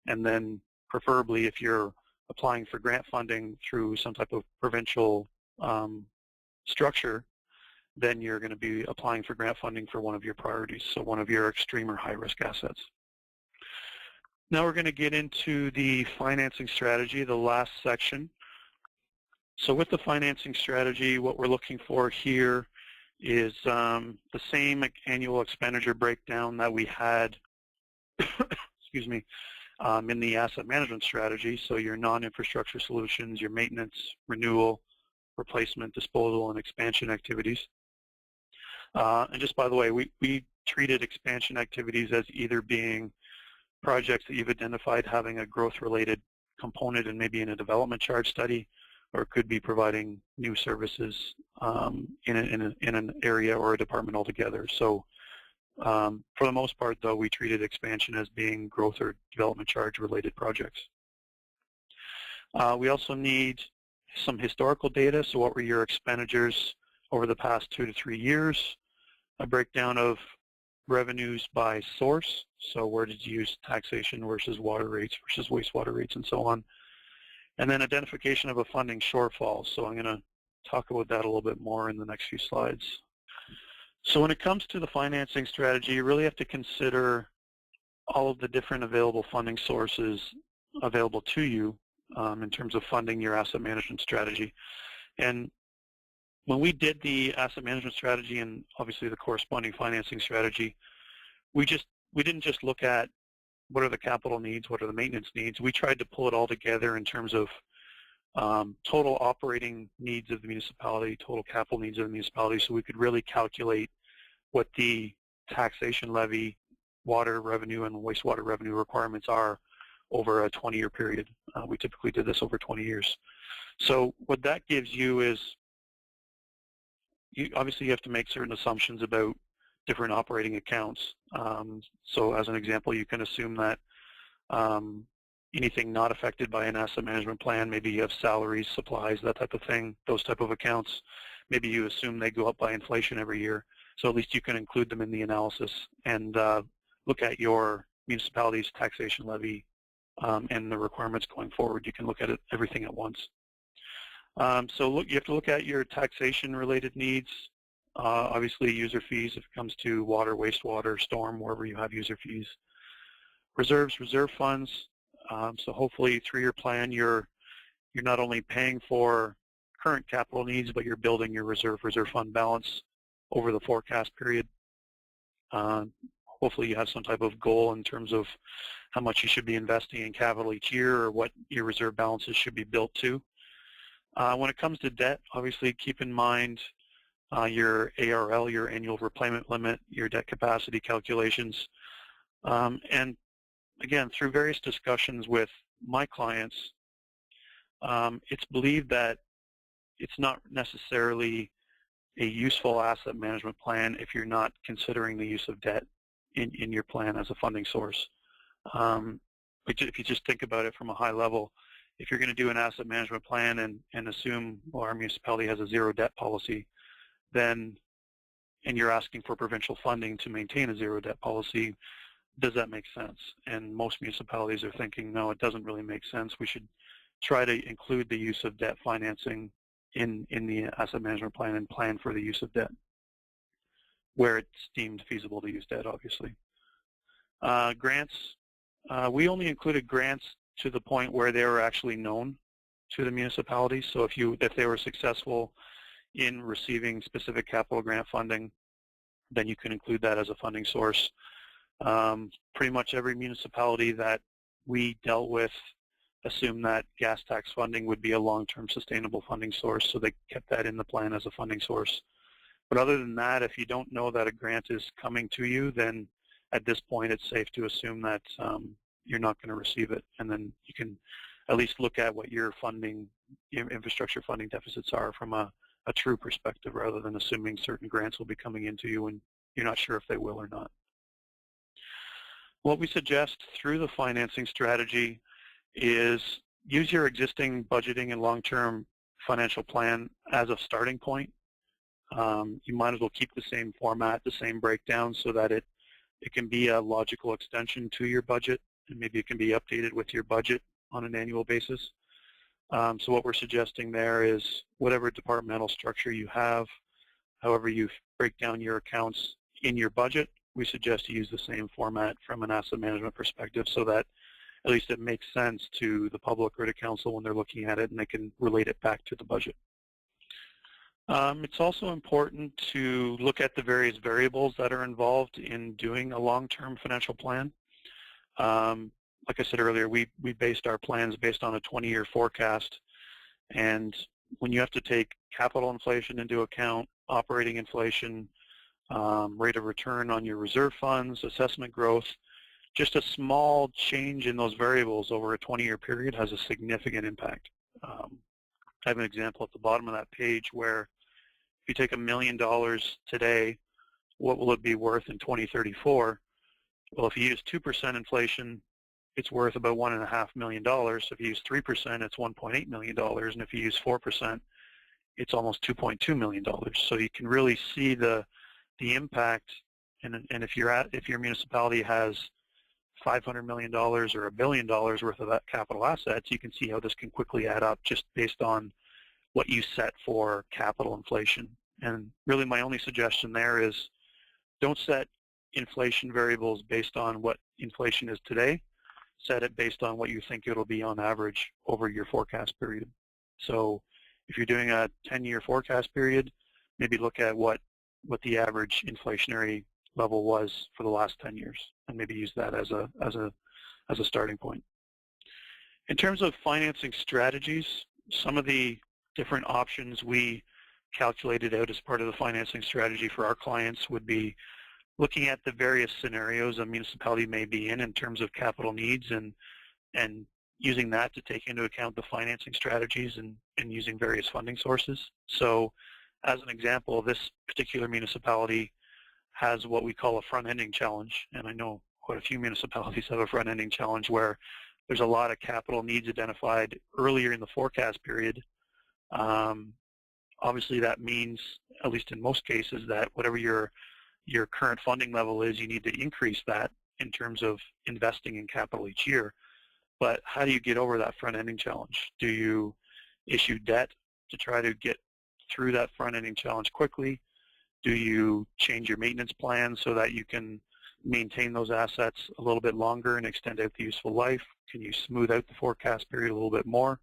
S3: And then preferably if you're applying for grant funding through some type of provincial structure, then you're going to be applying for grant funding for one of your priorities, so one of your extreme or high risk assets. Now we're going to get into the financing strategy, the last section. So with the financing strategy, what we're looking for here is the same annual expenditure breakdown that we had excuse me, in the asset management strategy. So your non-infrastructure solutions, your maintenance, renewal, replacement, disposal, and expansion activities. And just by the way, we treated expansion activities as either being projects that you've identified having a growth-related component and maybe in a development charge study, or it could be providing new services in an area or a department altogether. So for the most part, though, we treated expansion as being growth or development charge related projects. We also need some historical data. So what were your expenditures over the past 2 to 3 years? A breakdown of revenues by source. So where did you use taxation versus water rates versus wastewater rates and so on. And then identification of a funding shortfall. So I'm going to talk about that a little bit more in the next few slides. So when it comes to the financing strategy, you really have to consider all of the different available funding sources available to you in terms of funding your asset management strategy. And when we did the asset management strategy and obviously the corresponding financing strategy, we didn't just look at what are the capital needs, what are the maintenance needs. We tried to pull it all together in terms of total operating needs of the municipality, total capital needs of the municipality, so we could really calculate what the taxation levy, water revenue, and wastewater revenue requirements are over a 20-year period. We typically did this over 20 years. So what that gives you is, obviously you have to make certain assumptions about different operating accounts. So as an example, you can assume that anything not affected by an asset management plan, maybe you have salaries, supplies, that type of thing, those type of accounts, maybe you assume they go up by inflation every year. So at least you can include them in the analysis and look at your municipality's taxation levy and the requirements going forward. You can look at it everything at once. So you have to look at your taxation-related needs. Obviously, user fees if it comes to water, wastewater, storm, wherever you have user fees. Reserves, reserve funds. So hopefully through your plan, you're not only paying for current capital needs, but you're building your reserve fund balance over the forecast period. Hopefully you have some type of goal in terms of how much you should be investing in capital each year or what your reserve balances should be built to. When it comes to debt, obviously keep in mind your ARL, your annual repayment limit, your debt capacity calculations. And again, through various discussions with my clients, it's believed that it's not necessarily a useful asset management plan if you're not considering the use of debt in your plan as a funding source. But if you just think about it from a high level, if you're going to do an asset management plan and assume, well, our municipality has a zero debt policy, then, and you're asking for provincial funding to maintain a zero debt policy, does that make sense? And most municipalities are thinking, no, it doesn't really make sense. We should try to include the use of debt financing in the asset management plan and plan for the use of debt where it's deemed feasible to use debt, obviously. Grants, we only included grants to the point where they were actually known to the municipality. So if they were successful in receiving specific capital grant funding, then you can include that as a funding source. Pretty much every municipality that we dealt with assumed that gas tax funding would be a long-term sustainable funding source, so they kept that in the plan as a funding source. But other than that, if you don't know that a grant is coming to you, then at this point it's safe to assume that you're not going to receive it, and then you can at least look at what your funding, infrastructure funding deficits are from a true perspective, rather than assuming certain grants will be coming into you and you're not sure if they will or not. What we suggest through the financing strategy is use your existing budgeting and long-term financial plan as a starting point. You might as well keep the same format, the same breakdown, so that it can be a logical extension to your budget, and maybe it can be updated with your budget on an annual basis. So what we're suggesting there is whatever departmental structure you have, however you break down your accounts in your budget, we suggest you use the same format from an asset management perspective, so that at least it makes sense to the public or to council when they're looking at it, and they can relate it back to the budget. It's also important to look at the various variables that are involved in doing a long-term financial plan. Like I said earlier, we based our plans based on a 20-year forecast, and when you have to take capital inflation into account, operating inflation, rate of return on your reserve funds, assessment growth, just a small change in those variables over a 20-year period has a significant impact. I have an example at the bottom of that page where if you take $1 million today, what will it be worth in 2034? Well, if you use 2% inflation, it's worth about $1.5 million. If you use 3%, it's $1.8 million. And if you use 4%, it's almost $2.2 million. So you can really see the impact. And if your municipality has $500 million or $1 billion worth of that capital assets, you can see how this can quickly add up just based on what you set for capital inflation. And really my only suggestion there is don't set inflation variables based on what inflation is today. Set it based on what you think it'll be on average over your forecast period. So if you're doing a 10-year forecast period, maybe look at what the average inflationary level was for the last 10 years, and maybe use that as a starting point. In terms of financing strategies, some of the different options we calculated out as part of the financing strategy for our clients would be looking at the various scenarios a municipality may be in terms of capital needs, and using that to take into account the financing strategies and using various funding sources. So as an example, this particular municipality has what we call a front-ending challenge, and I know quite a few municipalities have a front-ending challenge where there's a lot of capital needs identified earlier in the forecast period. Obviously, that means, at least in most cases, that whatever your current funding level is, you need to increase that in terms of investing in capital each year. But how do you get over that front-ending challenge? Do you issue debt to try to get through that front-ending challenge quickly? Do you change your maintenance plan so that you can maintain those assets a little bit longer and extend out the useful life? Can you smooth out the forecast period a little bit more?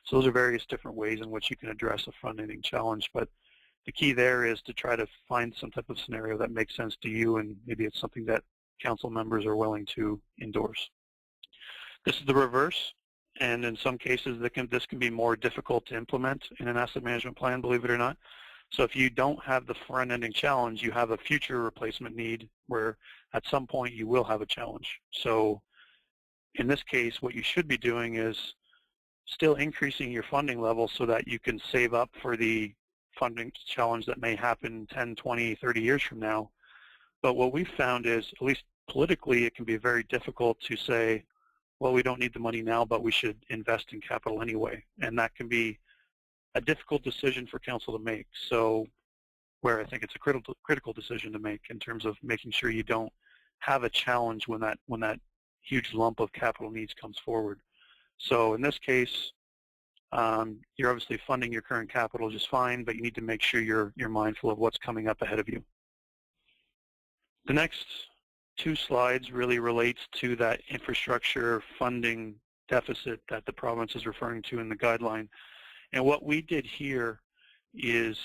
S3: So those are various different ways in which you can address a front-ending challenge. But the key there is to try to find some type of scenario that makes sense to you, and maybe it's something that council members are willing to endorse. This is the reverse, and in some cases this can be more difficult to implement in an asset management plan, believe it or not. So if you don't have the front-ending challenge, you have a future replacement need where at some point you will have a challenge. So in this case, what you should be doing is still increasing your funding level so that you can save up for the funding challenge that may happen 10, 20, 30 years from now. But what we've found is, at least politically, it can be very difficult to say, well, we don't need the money now, but we should invest in capital anyway. And that can be a difficult decision for council to make. So where I think it's a critical decision to make in terms of making sure you don't have a challenge when that huge lump of capital needs comes forward. So in this case, you're obviously funding your current capital just fine, but you need to make sure you're mindful of what's coming up ahead of you. The next two slides really relates to that infrastructure funding deficit that the province is referring to in the guideline. And what we did here is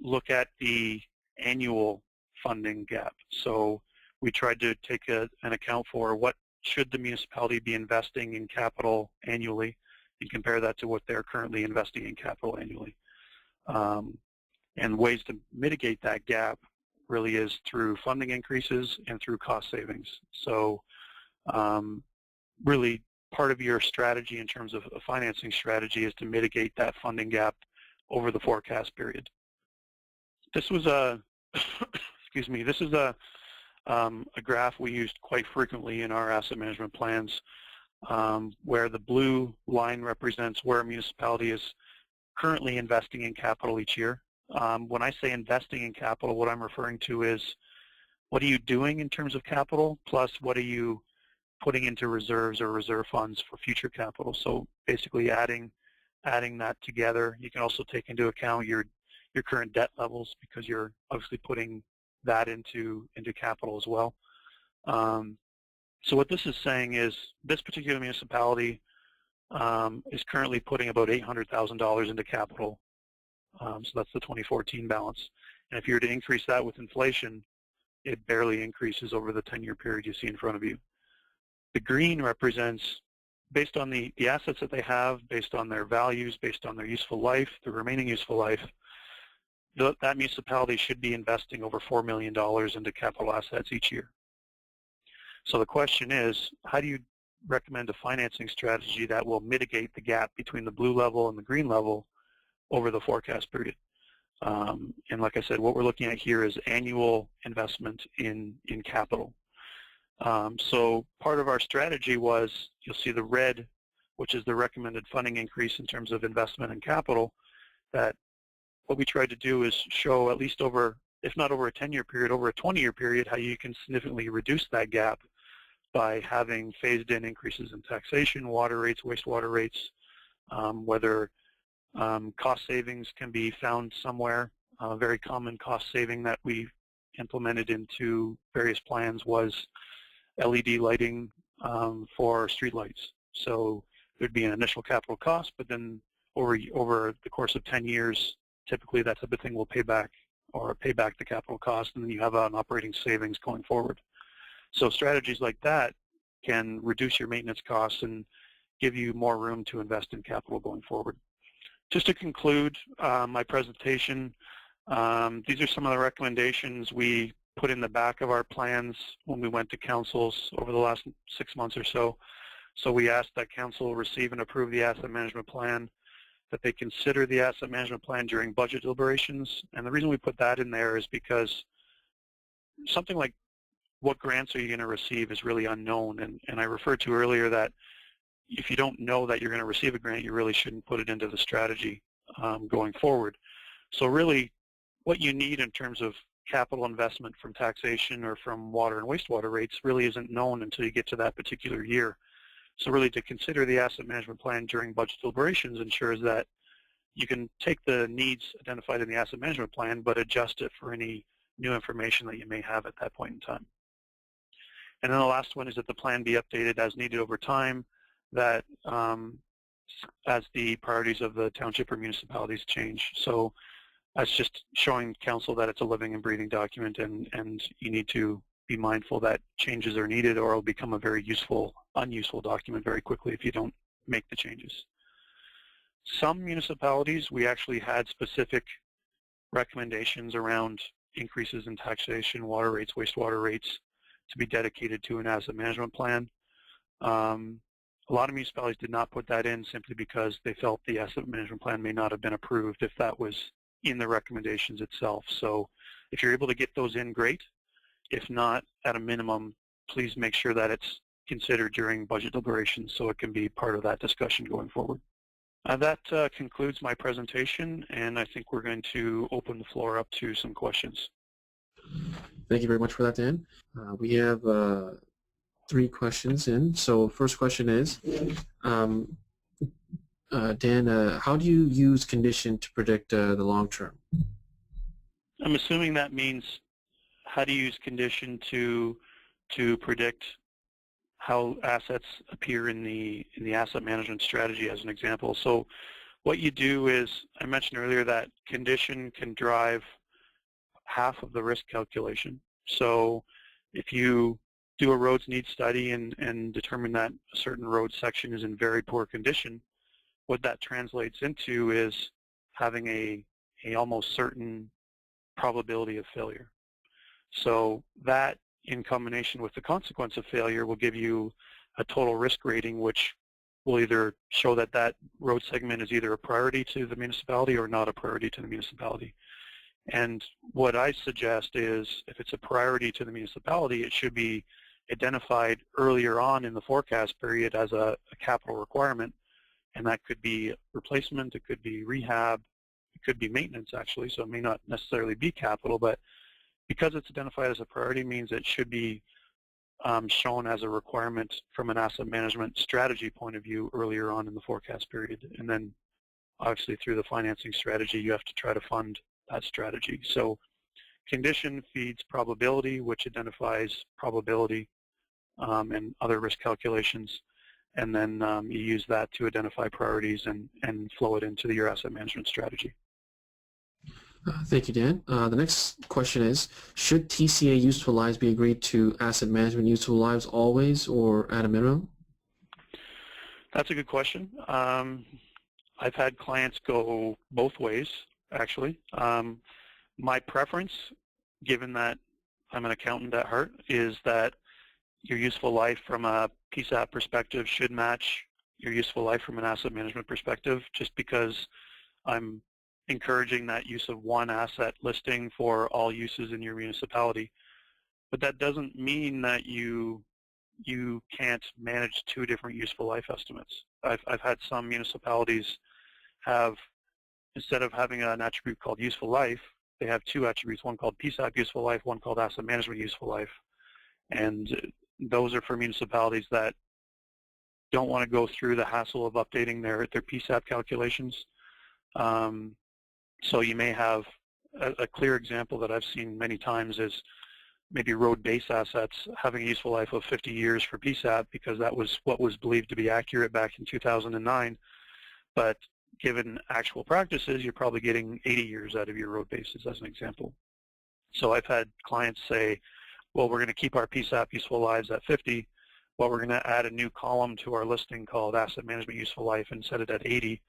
S3: look at the annual funding gap. So we tried to take an account for what should the municipality be investing in capital annually and compare that to what they're currently investing in capital annually. And ways to mitigate that gap really is through funding increases and through cost savings. So really part of your strategy in terms of a financing strategy is to mitigate that funding gap over the forecast period. This was a, excuse me, this is a graph we used quite frequently in our asset management plans, where the blue line represents where a municipality is currently investing in capital each year. When I say investing in capital, what I'm referring to is what are you doing in terms of capital, plus what are you putting into reserves or reserve funds for future capital. So basically adding that together. You can also take into account your current debt levels because you're obviously putting that into capital as well. So what this is saying is this particular municipality is currently putting about $800,000 into capital. So that's the 2014 balance. And if you were to increase that with inflation, it barely increases over the 10-year period you see in front of you. The green represents, based on the assets that they have, based on their values, based on their useful life, the remaining useful life, that municipality should be investing over $4 million into capital assets each year. So the question is, how do you recommend a financing strategy that will mitigate the gap between the blue level and the green level over the forecast period? And like I said, what we're looking at here is annual investment in capital. So part of our strategy was, you'll see the red, which is the recommended funding increase in terms of investment in capital, that what we tried to do is show at least over, if not over a 10-year period, over a 20-year period, how you can significantly reduce that gap by having phased-in increases in taxation, water rates, wastewater rates, whether cost savings can be found somewhere. A very common cost saving that we implemented into various plans was LED lighting for streetlights. So there'd be an initial capital cost, but then over the course of 10 years, typically that type of thing will pay back the capital cost, and then you have an operating savings going forward. So strategies like that can reduce your maintenance costs and give you more room to invest in capital going forward. Just to conclude my presentation, these are some of the recommendations we put in the back of our plans when we went to councils over the last 6 months or so. So we asked that council receive and approve the asset management plan, that they consider the asset management plan during budget deliberations. And the reason we put that in there is because something like what grants are you going to receive is really unknown. And I referred to earlier that if you don't know that you're going to receive a grant, you really shouldn't put it into the strategy going forward. So really, what you need in terms of capital investment from taxation or from water and wastewater rates really isn't known until you get to that particular year. So really, to consider the asset management plan during budget deliberations ensures that you can take the needs identified in the asset management plan, but adjust it for any new information that you may have at that point in time. And then the last one is that the plan be updated as needed over time, that as the priorities of the township or municipalities change. So that's just showing council that it's a living and breathing document, and you need to be mindful that changes are needed, or it'll become a very unuseful document very quickly if you don't make the changes. Some municipalities, we actually had specific recommendations around increases in taxation, water rates, wastewater rates to be dedicated to an asset management plan. A lot of municipalities did not put that in simply because they felt the asset management plan may not have been approved if that was in the recommendations itself. So if you're able to get those in, great. If not, at a minimum, please make sure that it's considered during budget deliberations so it can be part of that discussion going forward. That concludes my presentation, and I think we're going to open the floor up to some questions.
S2: Thank you very much for that, Dan. We have 3 questions in. So first question is, Dan, how do you use condition to predict the long term?
S3: I'm assuming that means how do you use condition to predict how assets appear in the asset management strategy as an example. So what you do is, I mentioned earlier that condition can drive half of the risk calculation. So if you do a roads needs study and determine that a certain road section is in very poor condition, what that translates into is having a almost certain probability of failure. So that, in combination with the consequence of failure, will give you a total risk rating, which will either show that that road segment is either a priority to the municipality or not a priority to the municipality. And what I suggest is, if it's a priority to the municipality, it should be identified earlier on in the forecast period as a capital requirement, and that could be replacement, it could be rehab, it could be maintenance actually, so it may not necessarily be capital, but because it's identified as a priority means it should be shown as a requirement from an asset management strategy point of view earlier on in the forecast period. And then obviously through the financing strategy, you have to try to fund that strategy. So condition feeds probability, which identifies probability and other risk calculations. And then you use that to identify priorities and flow it into your asset management strategy.
S2: Thank you, Dan. The next question is, should TCA useful lives be agreed to asset management useful lives always or at a minimum?
S3: That's a good question. I've had clients go both ways, actually. My preference, given that I'm an accountant at heart, is that your useful life from a PSAP perspective should match your useful life from an asset management perspective, just because I'm encouraging that use of one asset listing for all uses in your municipality. But that doesn't mean that you can't manage 2 different useful life estimates. I've had some municipalities have, instead of having an attribute called useful life, they have 2 attributes, one called PSAP useful life, one called asset management useful life. And those are for municipalities that don't want to go through the hassle of updating their PSAP calculations. So you may have a clear example that I've seen many times is maybe road base assets having a useful life of 50 years for PSAP because that was what was believed to be accurate back in 2009. But given actual practices, you're probably getting 80 years out of your road bases as an example. So I've had clients say, well, we're going to keep our PSAP useful lives at 50, but we're going to add a new column to our listing called asset management useful life and set it at 80.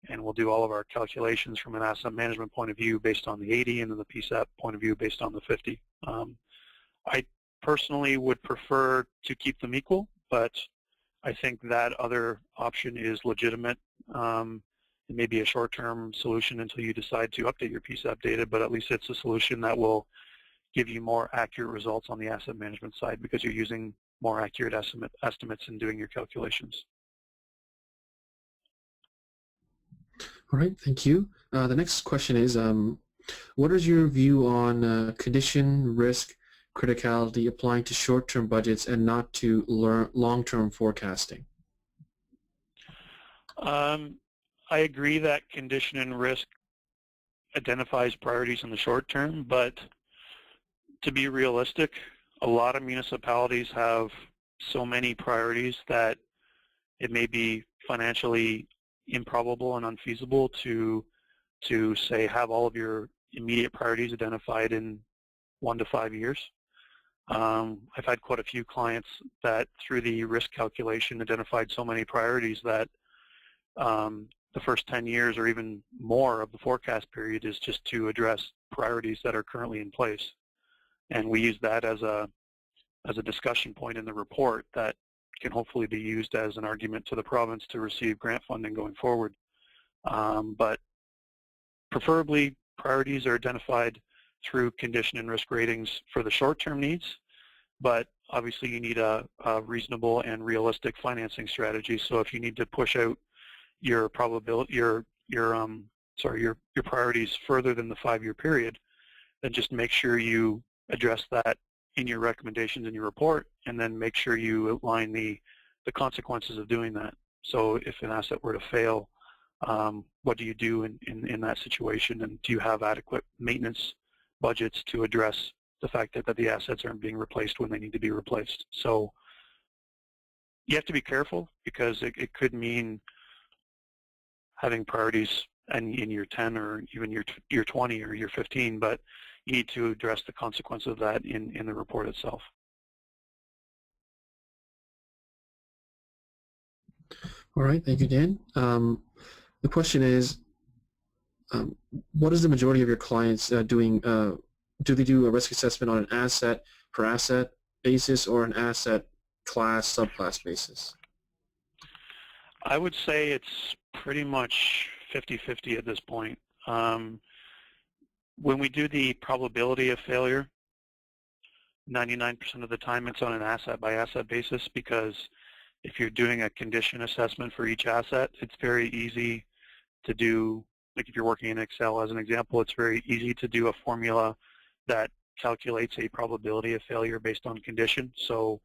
S3: And we'll do all of our calculations from an asset management point of view based on the 80 and then the PSAP point of view based on the 50. I personally would prefer to keep them equal, but I think that other option is legitimate. It may be a short-term solution until you decide to update your PSAP data, but at least it's a solution that will give you more accurate results on the asset management side because you're using more accurate estimates in doing your calculations.
S2: All right, thank you. The next question is, what is your view on condition, risk, criticality applying to short-term budgets and not to long-term forecasting?
S3: I agree that condition and risk identifies priorities in the short term, but to be realistic, a lot of municipalities have so many priorities that it may be financially improbable and unfeasible to say have all of your immediate priorities identified in 1 to 5 years. I've had quite a few clients that through the risk calculation identified so many priorities that the first 10 years or even more of the forecast period is just to address priorities that are currently in place. And we use that as a discussion point in the report that can hopefully be used as an argument to the province to receive grant funding going forward. But preferably, priorities are identified through condition and risk ratings for the short-term needs, but obviously you need a reasonable and realistic financing strategy. So if you need to push out your priorities further than the 5-year period, then just make sure you address that in your recommendations in your report, and then make sure you outline the consequences of doing that. So if an asset were to fail, what do you do in that situation, and do you have adequate maintenance budgets to address the fact that the assets aren't being replaced when they need to be replaced? So you have to be careful because it could mean having priorities in year 10 or even year 20 or year 15, but you need to address the consequence of that in the report itself.
S2: All right, thank you, Dan. The question is, what is the majority of your clients doing? Do they do a risk assessment on an asset per asset basis or an asset class, subclass basis?
S3: I would say it's pretty much 50-50 at this point. When we do the probability of failure, 99% of the time it's on an asset-by-asset basis, because if you're doing a condition assessment for each asset, it's very easy to do, like if you're working in Excel as an example, it's very easy to do a formula that calculates a probability of failure based on condition. So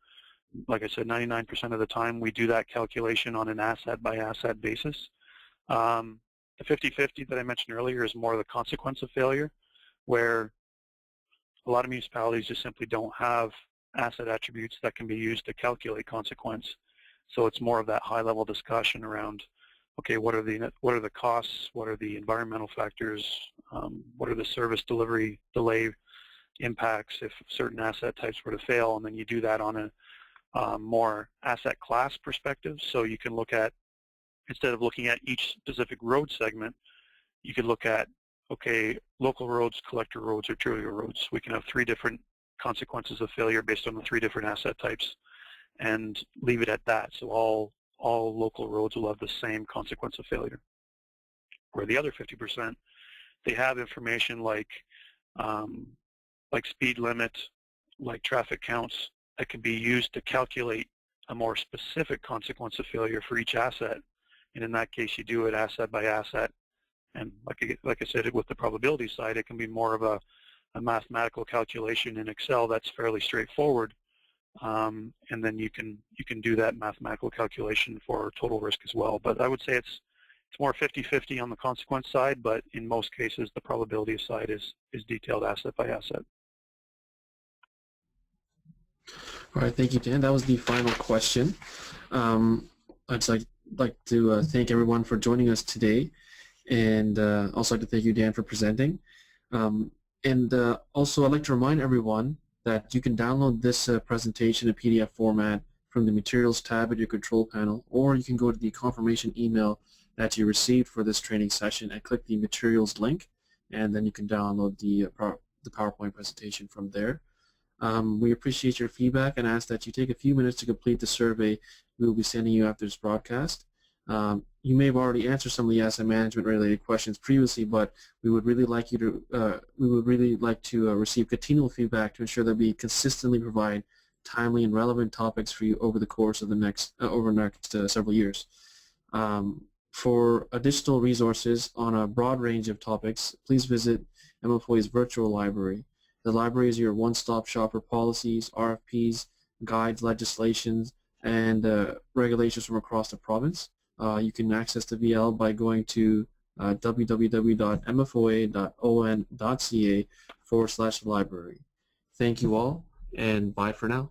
S3: like I said, 99% of the time we do that calculation on an asset-by-asset basis. The 50-50 that I mentioned earlier is more the consequence of failure, where a lot of municipalities just simply don't have asset attributes that can be used to calculate consequence. So it's more of that high-level discussion around, okay, what are the costs, what are the environmental factors, what are the service delivery delay impacts if certain asset types were to fail, and then you do that on a more asset class perspective. So you can look at, instead of looking at each specific road segment, you could look at, okay, local roads, collector roads, or trivial roads. We can have 3 different consequences of failure based on the 3 different asset types and leave it at that. So all local roads will have the same consequence of failure. Where the other 50%, they have information like speed limit, like traffic counts, that can be used to calculate a more specific consequence of failure for each asset. And in that case, you do it asset by asset. And like I said, with the probability side, it can be more of a mathematical calculation in Excel that's fairly straightforward. And then you can do that mathematical calculation for total risk as well. But I would say it's more 50-50 on the consequence side, but in most cases, the probability side is detailed asset by asset.
S2: All right, thank you, Dan. That was the final question. I'd like to thank everyone for joining us today, and also like to thank you, Dan, for presenting. Also, I'd like to remind everyone that you can download this presentation in PDF format from the Materials tab at your control panel, or you can go to the confirmation email that you received for this training session and click the Materials link, and then you can download the PowerPoint presentation from there. We appreciate your feedback and ask that you take a few minutes to complete the survey we will be sending you after this broadcast. You may have already answered some of the asset management related questions previously, but we would really like to receive continual feedback to ensure that we consistently provide timely and relevant topics for you over the course of the next several years. For additional resources on a broad range of topics, please visit MFOA's virtual library. The library is your one-stop shop for policies, RFPs, guides, legislations, and regulations from across the province. You can access the VL by going to www.mfoa.on.ca/library. Thank you all, and bye for now.